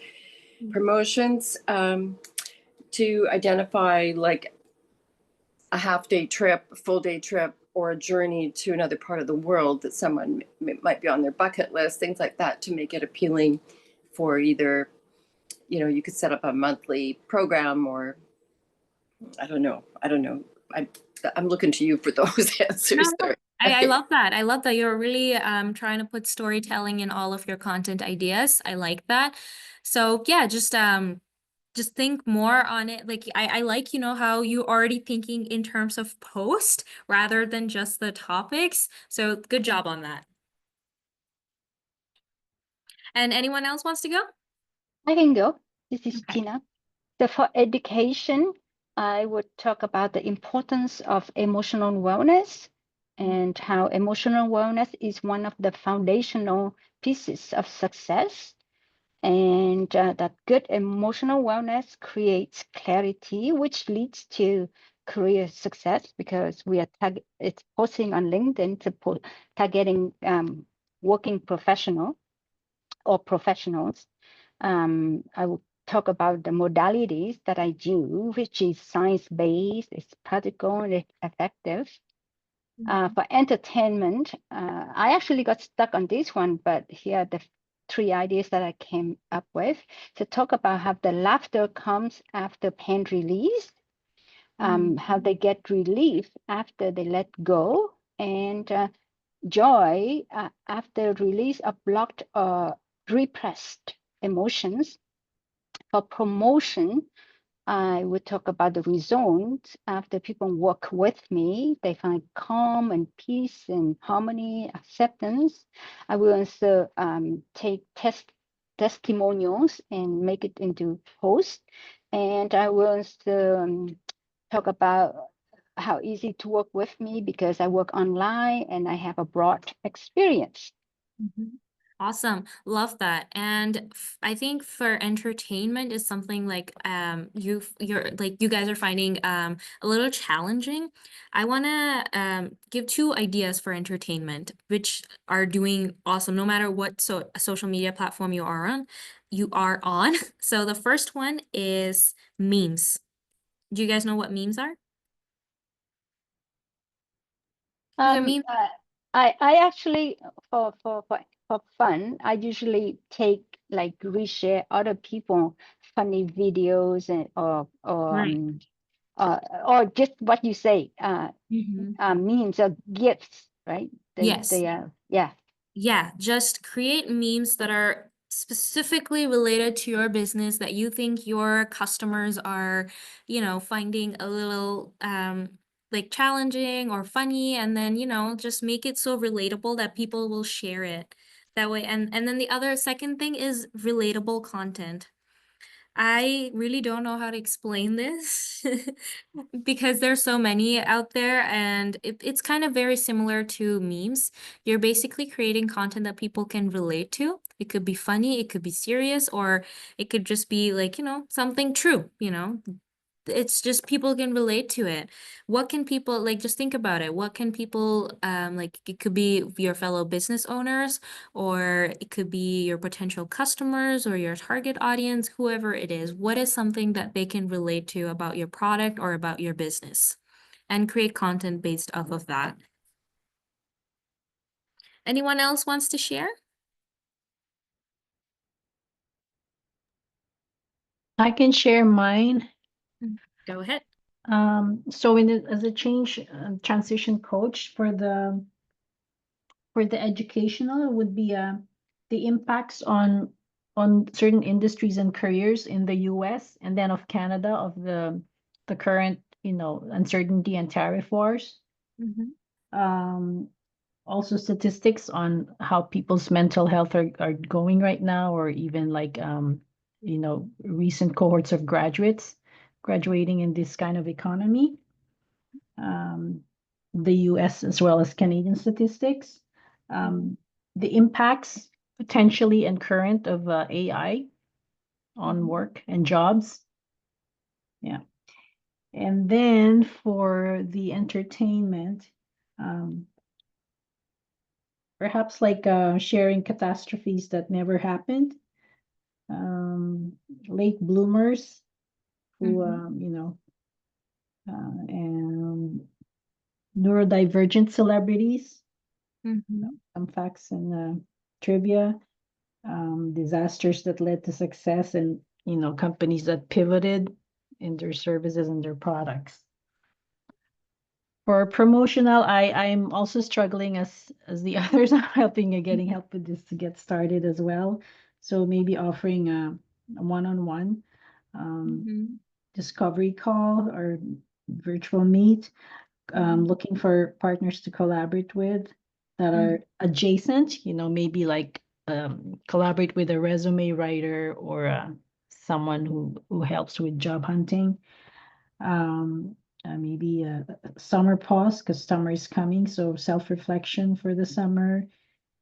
Promotions, to identify like a half-day trip, a full-day trip, or a journey to another part of the world that someone might be on their bucket list, things like that, to make it appealing for either, you know, you could set up a monthly program, or I don't know. I'm looking to you for those answers. No, I love that. I love that you're really trying to put storytelling in all of your content ideas. I like that. So yeah, just think more on it. Like I like, you know, how you already thinking in terms of post rather than just the topics. So good job on that. And anyone else wants to go? I can go. This is Okay. Tina. So for education, I would talk about the importance of emotional wellness and how emotional wellness is one of the foundational pieces of success. And that good emotional wellness creates clarity, which leads to career success, because we are it's posting on LinkedIn to targeting working professional or professionals. I will talk about the modalities that I do, which is science-based, it's practical and it's effective. For entertainment, I actually got stuck on this one, but here are the 3 ideas that I came up with to talk about how the laughter comes after pain release, how they get relief after they let go, and joy after release of blocked or repressed emotions. For promotion, I would talk about the results after people work with me. They find calm and peace and harmony, acceptance. I will also take testimonials and make it into posts. And I will also talk about how easy to work with me because I work online and I have a broad experience. Awesome. Love that. And I think for entertainment is something like you're like you guys are finding a little challenging. I want to give 2 ideas for entertainment which are doing awesome no matter what social media platform you are on. So the first one is memes. Do you guys know what memes are? Meme? I actually for fun, I usually take like reshare other people funny videos and Right. or just what you say Mhm. memes or gifts, right? Yes. They are yeah. Yeah, just create memes that are specifically related to your business that you think your customers are, you know, finding a little like challenging or funny, and then, you know, just make it so relatable that people will share it that way. And then the other second thing is relatable content. I really don't know how to explain this because there's so many out there, and it's kind of very similar to memes. You're basically creating content that people can relate to. It could be funny, it could be serious, or it could just be like, you know, something true, you know. It's just people can relate to it. What can people like just think about it? What can people like it could be your fellow business owners, or it could be your potential customers or your target audience, whoever it is. What is something that they can relate to about your product or about your business? And create content based off of that. Anyone else wants to share? I can share mine. Go ahead. So as a change transition coach for the educational, it would be the impacts on on certain industries and careers in the US and then of Canada of the current, uncertainty and tariff wars. Um, also statistics on how people's mental health are going right now, or even like recent cohorts of graduates graduating in this kind of economy. The US as well as Canadian statistics. The impacts potentially and current of AI on work and jobs. Yeah. And then for the entertainment, perhaps like sharing catastrophes that never happened, late bloomers who, and neurodivergent celebrities, some facts and trivia, disasters that led to success, and companies that pivoted in their services and their products. For promotional, I'm also struggling as the others. I'm helping and getting help with this to get started as well. So maybe offering a one-on-one discovery call or virtual meet, looking for partners to collaborate with that are adjacent, maybe like collaborate with a resume writer or someone who helps with job hunting. Maybe a summer pause because summer is coming, so self-reflection for the summer,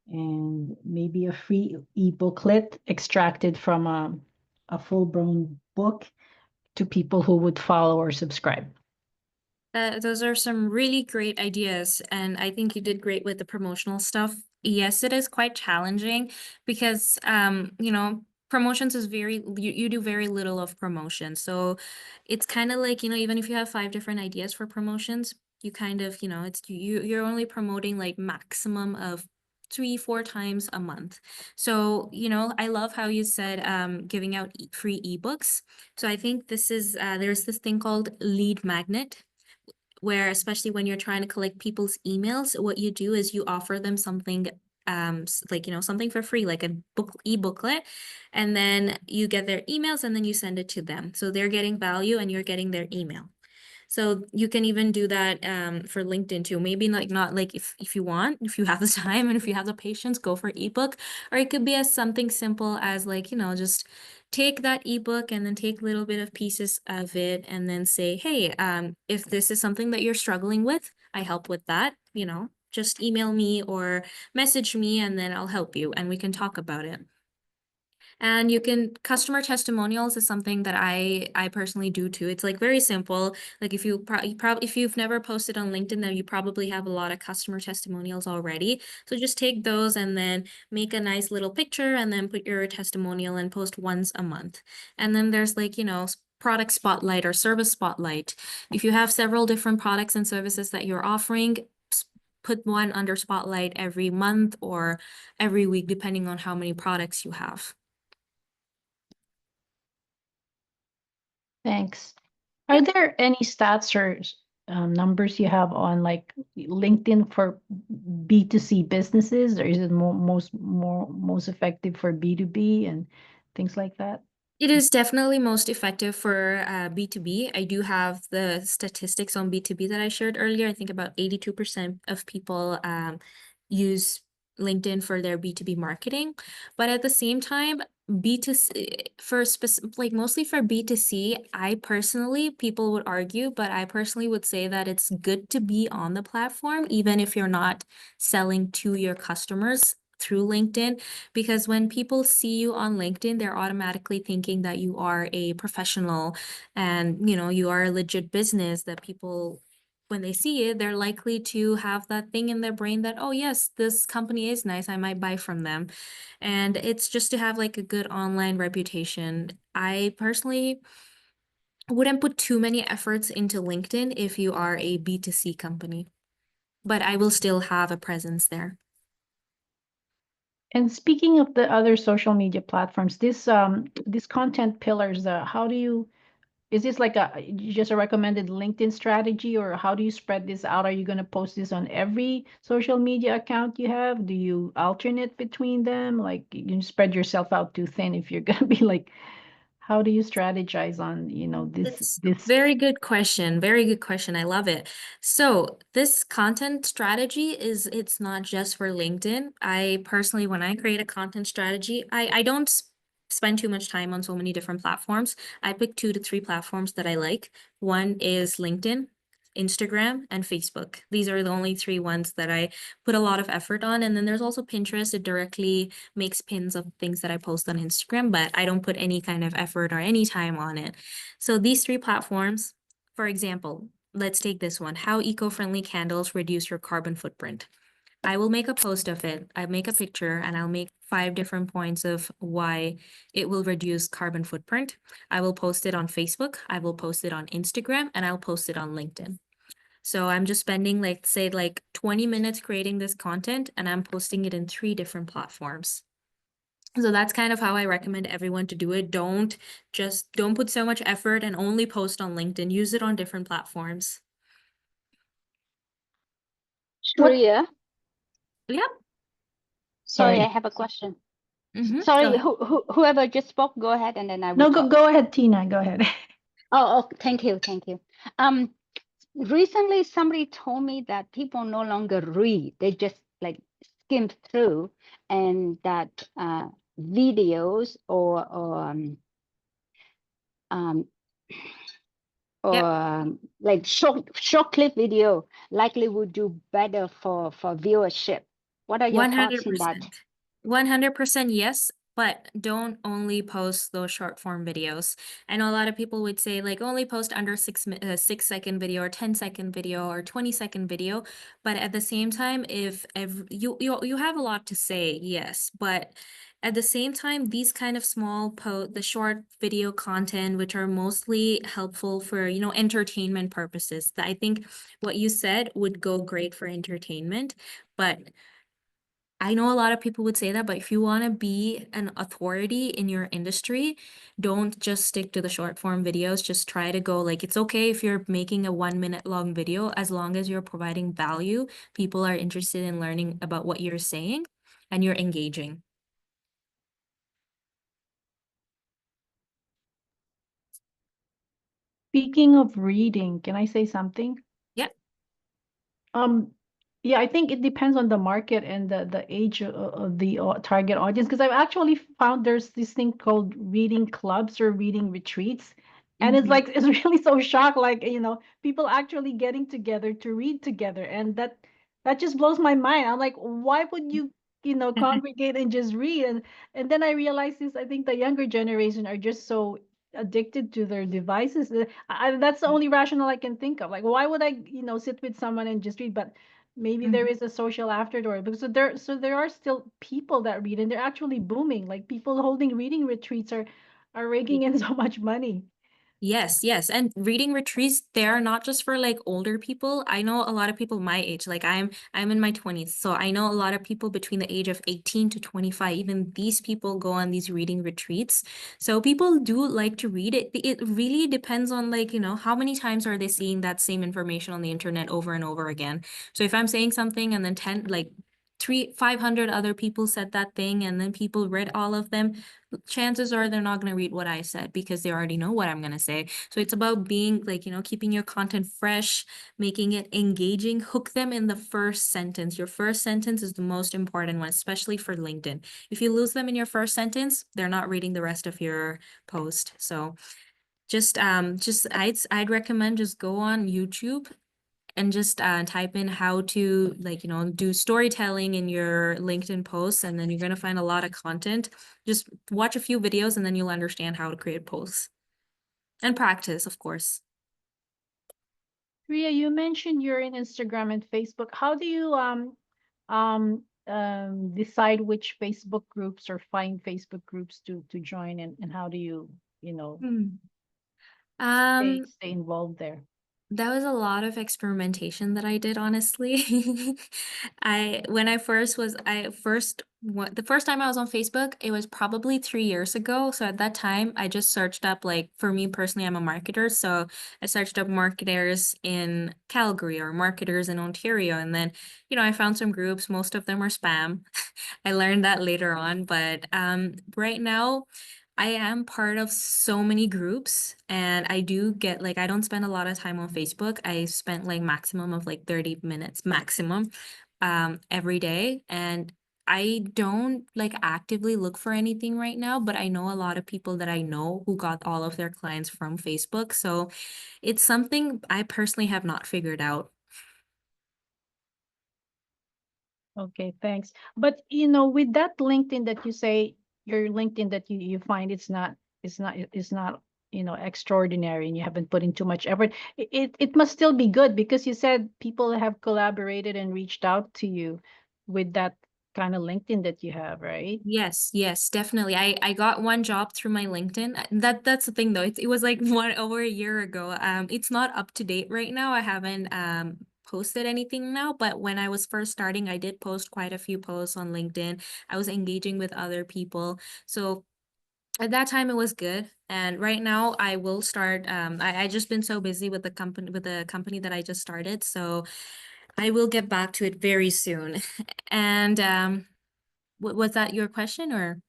and maybe a free e-booklet extracted from a full-blown book to people who would follow or subscribe. Those are some really great ideas, and I think you did great with the promotional stuff. Yes, it is quite challenging because promotions is you do very little of promotion. So it's kind of like, even if you have 5 different ideas for promotions, you kind of, it's you're only promoting like maximum of 3-4 times a month. So, I love how you said giving out free ebooks. So I think this is there's this thing called lead magnet, where especially when you're trying to collect people's emails, what you do is you offer them something like something for free, like a e-booklet, and then you get their emails and then you send it to them, so they're getting value and you're getting their email. So you can even do that for LinkedIn too. Maybe not like if you want, if you have the time and if you have the patience, go for ebook. Or it could be as something simple as like, just take that ebook and then take a little bit of pieces of it and then say, hey, if this is something that you're struggling with, I help with that, just email me or message me and then I'll help you and we can talk about it. And customer testimonials is something that I personally do too. It's like very simple. Like if you've never posted on LinkedIn, then you probably have a lot of customer testimonials already. So just take those and then make a nice little picture and then put your testimonial and post once a month. And then there's like, product spotlight or service spotlight. If you have several different products and services that you're offering, put one under spotlight every month or every week, depending on how many products you have. Thanks. Are there any stats or numbers you have on like LinkedIn for B2C businesses, or is it most effective for B2B and things like that? It is definitely most effective for B2B. I do have the statistics on B2B that I shared earlier. I think about 82% of people use LinkedIn for their B2B marketing. But at the same time, like mostly for B2C, people would argue, but I personally would say that it's good to be on the platform, even if you're not selling to your customers through LinkedIn, because when people see you on LinkedIn, they're automatically thinking that you are a professional and you are a legit business, that people, when they see it, they're likely to have that thing in their brain that, oh yes, this company is nice, I might buy from them. And it's just to have like a good online reputation. I personally wouldn't put too many efforts into LinkedIn if you are a B2C company, but I will still have a presence there. And speaking of the other social media platforms, these content pillars, how do you is this like just a recommended LinkedIn strategy, or how do you spread this out? Are you going to post this on every social media account you have? Do you alternate between them? Like you spread yourself out too thin if you're going to be like, how do you strategize on, It's this? very good question. Very good question. I love it. So this content strategy it's not just for LinkedIn. I personally, when I create a content strategy, I don't spend too much time on so many different platforms. I pick 2 to 3 platforms that I like. One is LinkedIn, Instagram, and Facebook. These are the only 3 ones that I put a lot of effort on. And then there's also Pinterest. It directly makes pins of things that I post on Instagram, but I don't put any kind of effort or any time on it. So these 3 platforms, for example, let's take this one, how eco-friendly candles reduce your carbon footprint. I will make a post of it. I make a picture and I'll make 5 different points of why it will reduce carbon footprint. I will post it on Facebook, I will post it on Instagram, and I'll post it on LinkedIn. So I'm just spending say 20 minutes creating this content and I'm posting it in 3 different platforms. So that's kind of how I recommend everyone to do it. Don't put so much effort and only post on LinkedIn. Use it on different platforms. Sriya, Yep. sorry, I have a question. Mm-hmm. Sorry, whoever just spoke, go ahead and then I will No, talk. go ahead, Tina, go ahead. Oh, thank you. Recently somebody told me that people no longer read, they just like skim through, and that videos or like short clip video likely would do better for viewership. What are your thoughts on that? 100% yes, but don't only post those short form videos. I know a lot of people would say only post under 6-second video or 10-second video or 20-second video, but at the same time, if you have a lot to say, yes, but at the same time, these kind of the short video content, which are mostly helpful for, entertainment purposes, I think what you said would go great for entertainment, but I know a lot of people would say that, but if you want to be an authority in your industry, don't just stick to the short form videos. Just try to go it's okay if you're making a 1-minute long video, as long as you're providing value, people are interested in learning about what you're saying and you're engaging. Speaking of reading, can I say something? Yep. Yeah, I think it depends on the market and the age of the target audience. Because I've actually found there's this thing called reading clubs or reading retreats, and it's it's really so shocked. People actually getting together to read together, and that just blows my mind. I'm like, why would you congregate and just read? And then I realized this. I think the younger generation are just so addicted to their devices. That's the only rationale I can think of. Like, why would I sit with someone and just read? But maybe there is a social afterdoor, because there are still people that read, and they're actually booming. Like, people holding reading retreats are raking in so much money. Yes, yes. And reading retreats, they are not just for older people. I know a lot of people my age, I'm in my 20s. So I know a lot of people between the age of 18 to 25, even these people go on these reading retreats. So people do like to read it. It really depends on how many times are they seeing that same information on the internet over and over again. So if I'm saying something and then 500 other people said that thing and then people read all of them, chances are they're not going to read what I said because they already know what I'm going to say. So it's about being keeping your content fresh, making it engaging, hook them in the first sentence. Your first sentence is the most important one, especially for LinkedIn. If you lose them in your first sentence, they're not reading the rest of your post. So I'd recommend just go on YouTube and just type in how to do storytelling in your LinkedIn posts, and then you're going to find a lot of content. Just watch a few videos and then you'll understand how to create posts and practice, of course. Ria, you mentioned you're in Instagram and Facebook. How do you decide which Facebook groups or find Facebook groups to join, and how do you stay involved there? That was a lot of experimentation that I did, honestly. When I first was, the first time I was on Facebook, it was probably 3 years ago. So at that time, I just searched up, like, for me personally, I'm a marketer. So I searched up marketers in Calgary or marketers in Ontario. And then, I found some groups, most of them are spam. I learned that later on, but right now, I am part of so many groups, and I do get, like, I don't spend a lot of time on Facebook. I spent like maximum of like 30 minutes maximum every day. And I don't like actively look for anything right now, but I know a lot of people that I know who got all of their clients from Facebook. So it's something I personally have not figured out. Okay, thanks. But with that LinkedIn that you say, your LinkedIn that you find it's not extraordinary, and you haven't put in too much effort. It must still be good, because you said people have collaborated and reached out to you with that kind of LinkedIn that you have, right? Yes, yes, definitely. I got one job through my LinkedIn. That's the thing though. It was like one over a year ago. It's not up to date right now. I haven't posted anything now, but when I was first starting, I did post quite a few posts on LinkedIn. I was engaging with other people. So at that time it was good. And right now I will start I just been so busy with the company that I just started. So I will get back to it very soon. And was that your question or?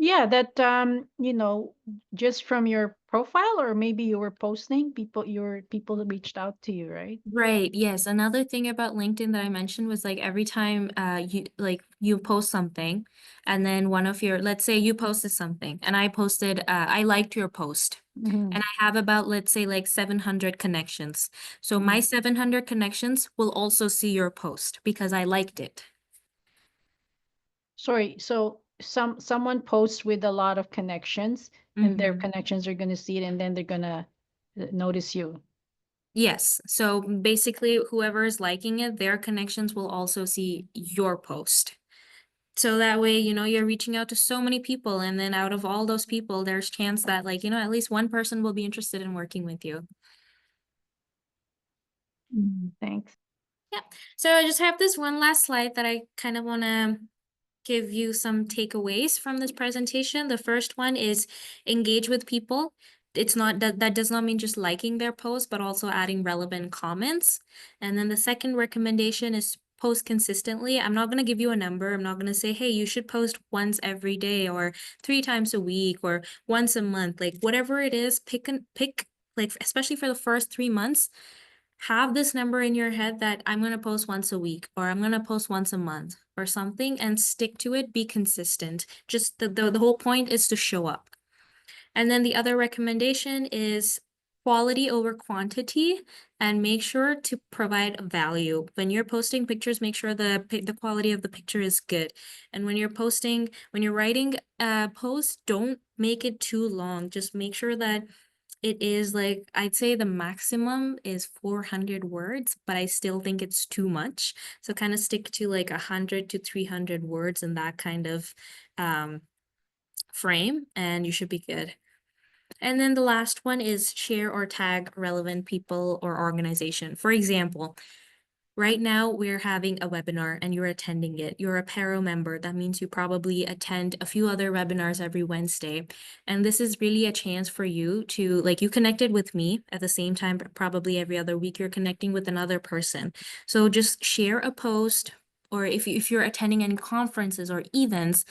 Yeah, that just from your profile, or maybe you were posting, people that reached out to you, right? Right. Yes. Another thing about LinkedIn that I mentioned was like every time you post something, and then one of your, let's say you posted something and I liked your post, Mhm. and I have about, let's say, like 700 connections. So my 700 connections will also see your post because I liked it. Sorry, so someone posts with a lot of connections, and their Mhm. connections are going to see it, and then they're going to notice you. Yes. So basically, whoever is liking it, their connections will also see your post. So that way, you're reaching out to so many people, and then out of all those people, there's chance that, like, at least one person will be interested in working with you. Thanks. Yeah. So I just have this one last slide that I kind of want to give you some takeaways from this presentation. The first one is engage with people. It's not that does not mean just liking their post, but also adding relevant comments. And then the second recommendation is post consistently. I'm not going to give you a number. I'm not going to say, hey, you should post once every day or 3 times a week or once a month. Like whatever it is, pick like, especially for the first 3 months, have this number in your head that I'm going to post once a week or I'm going to post once a month or something, and stick to it. Be consistent. Just the whole point is to show up. And then the other recommendation is quality over quantity, and make sure to provide value. When you're posting pictures, make sure the quality of the picture is good. And when you're writing a post, don't make it too long. Just make sure that it is, like, I'd say the maximum is 400 words, but I still think it's too much. So kind of stick to like 100 to 300 words in that kind of frame, and you should be good. And then the last one is share or tag relevant people or organization. For example, right now we're having a webinar and you're attending it. You're a Paro member. That means you probably attend a few other webinars every Wednesday. And this is really a chance for you to, like, you connected with me at the same time, probably every other week you're connecting with another person. So just share a post, or if you're attending any conferences or events,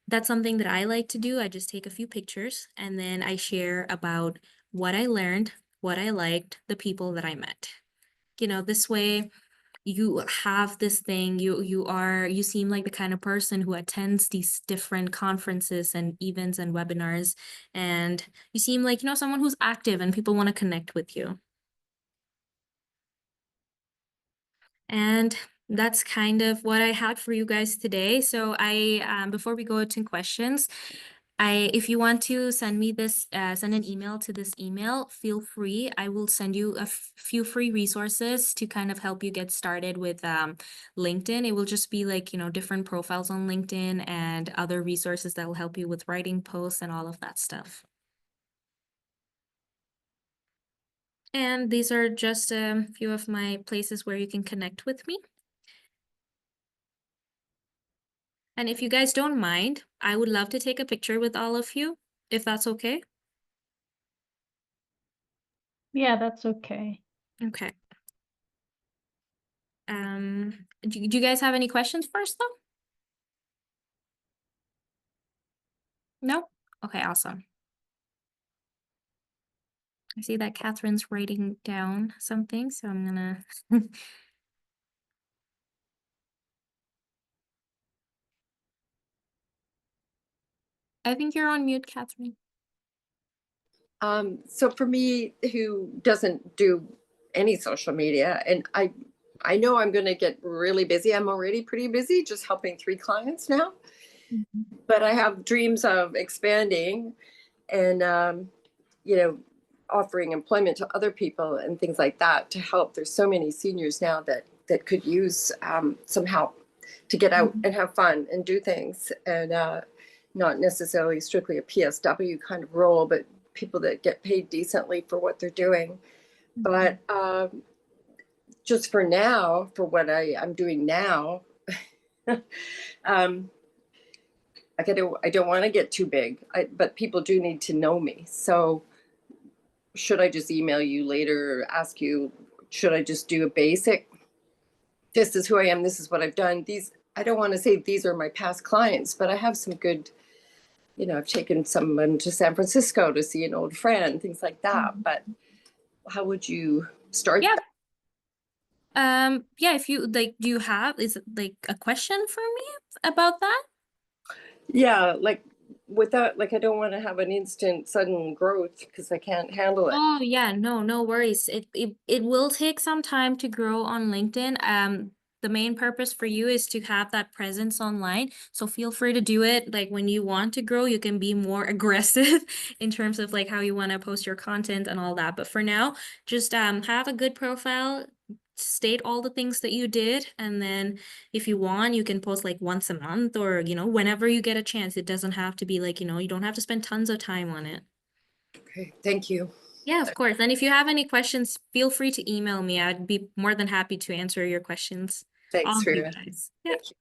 that's something that I like to do. I just take a few pictures and then I share about what I learned, what I liked, the people that I met. This way you have this thing, you seem like the kind of person who attends these different conferences and events and webinars, and you seem like, someone who's active and people want to connect with you. And that's kind of what I had for you guys today. So before we go to questions, if you want to send me this, send an email to this email, feel free. I will send you a few free resources to kind of help you get started with LinkedIn. It will just be like, different profiles on LinkedIn and other resources that will help you with writing posts and all of that stuff. And these are just a few of my places where you can connect with me. And if you guys don't mind, I would love to take a picture with all of you, if that's okay. Yeah, that's okay. Okay. Do you guys have any questions first though? No? Okay, awesome. I see that Catherine's writing down something, so I'm gonna I think you're on mute, Catherine. So for me, who doesn't do any social media, and I know I'm going to get really busy. I'm already pretty busy just helping 3 clients now, but I have dreams of expanding and, you know, offering employment to other people and things like that to help. There's so many seniors now that could use some help to get out and have fun and do things, and not necessarily strictly a PSW kind of role, but people that get paid decently for what they're doing. But just for now, for what I'm doing now, um, I don't want to get too big, but people do need to know me. So should I just email you later or ask you, should I just do a basic, this is who I am, this is what I've done. I don't want to say these are my past clients, but I have some good, I've taken someone to San Francisco to see an old friend, things like that. But how would you start? Yeah. that? Yeah, if you like, is it like a question for me about that? Yeah, like without, like, I don't want to have an instant sudden growth because I can't handle it. Oh yeah, no worries. It will take some time to grow on LinkedIn. The main purpose for you is to have that presence online. So feel free to do it. Like when you want to grow, you can be more aggressive in terms of like how you want to post your content and all that. But for now, just have a good profile, state all the things that you did, and then if you want, you can post like once a month or whenever you get a chance. It doesn't have to be like, you don't have to spend tons of time on it. Okay, thank you. Yeah, of course. And if you have any questions, feel free to email me. I'd be more than happy to answer your questions. Thanks, All of you Sriya. guys. Yeah. Thank you.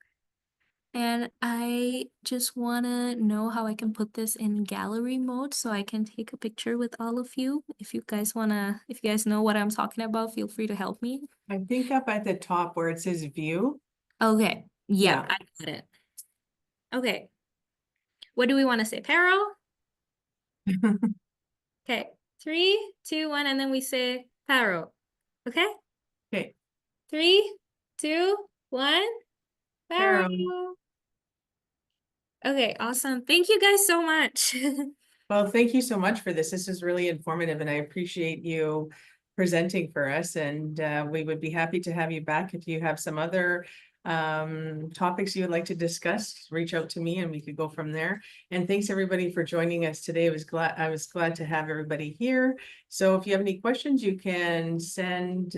And I just want to know how I can put this in gallery mode so I can take a picture with all of you. If you guys know what I'm talking about, feel free to help me. I think up at the top where it says view. Okay. Yeah, Yeah. I got it. Okay. What do we want to say? Pero? Okay. 3, 2, 1, and then we say Paro. Okay? Okay. 3, 2, 1. Paro. Pero. Okay, awesome. Thank you guys so much. Well, thank you so much for this. This is really informative and I appreciate you presenting for us. And we would be happy to have you back. If you have some other topics you would like to discuss, reach out to me and we could go from there. And thanks everybody for joining us today. I was glad to have everybody here. So if you have any questions, you can send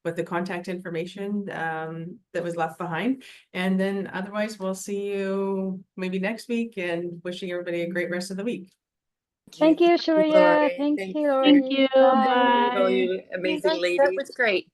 with the contact information that was left behind. And then otherwise, we'll see you maybe next week and wishing everybody a great rest of the week. Thank you, Sriya. Lori. Thank Thank you, you. Lori. Thank you. Bye. All Bye. you amazing Thanks, ladies. that was great.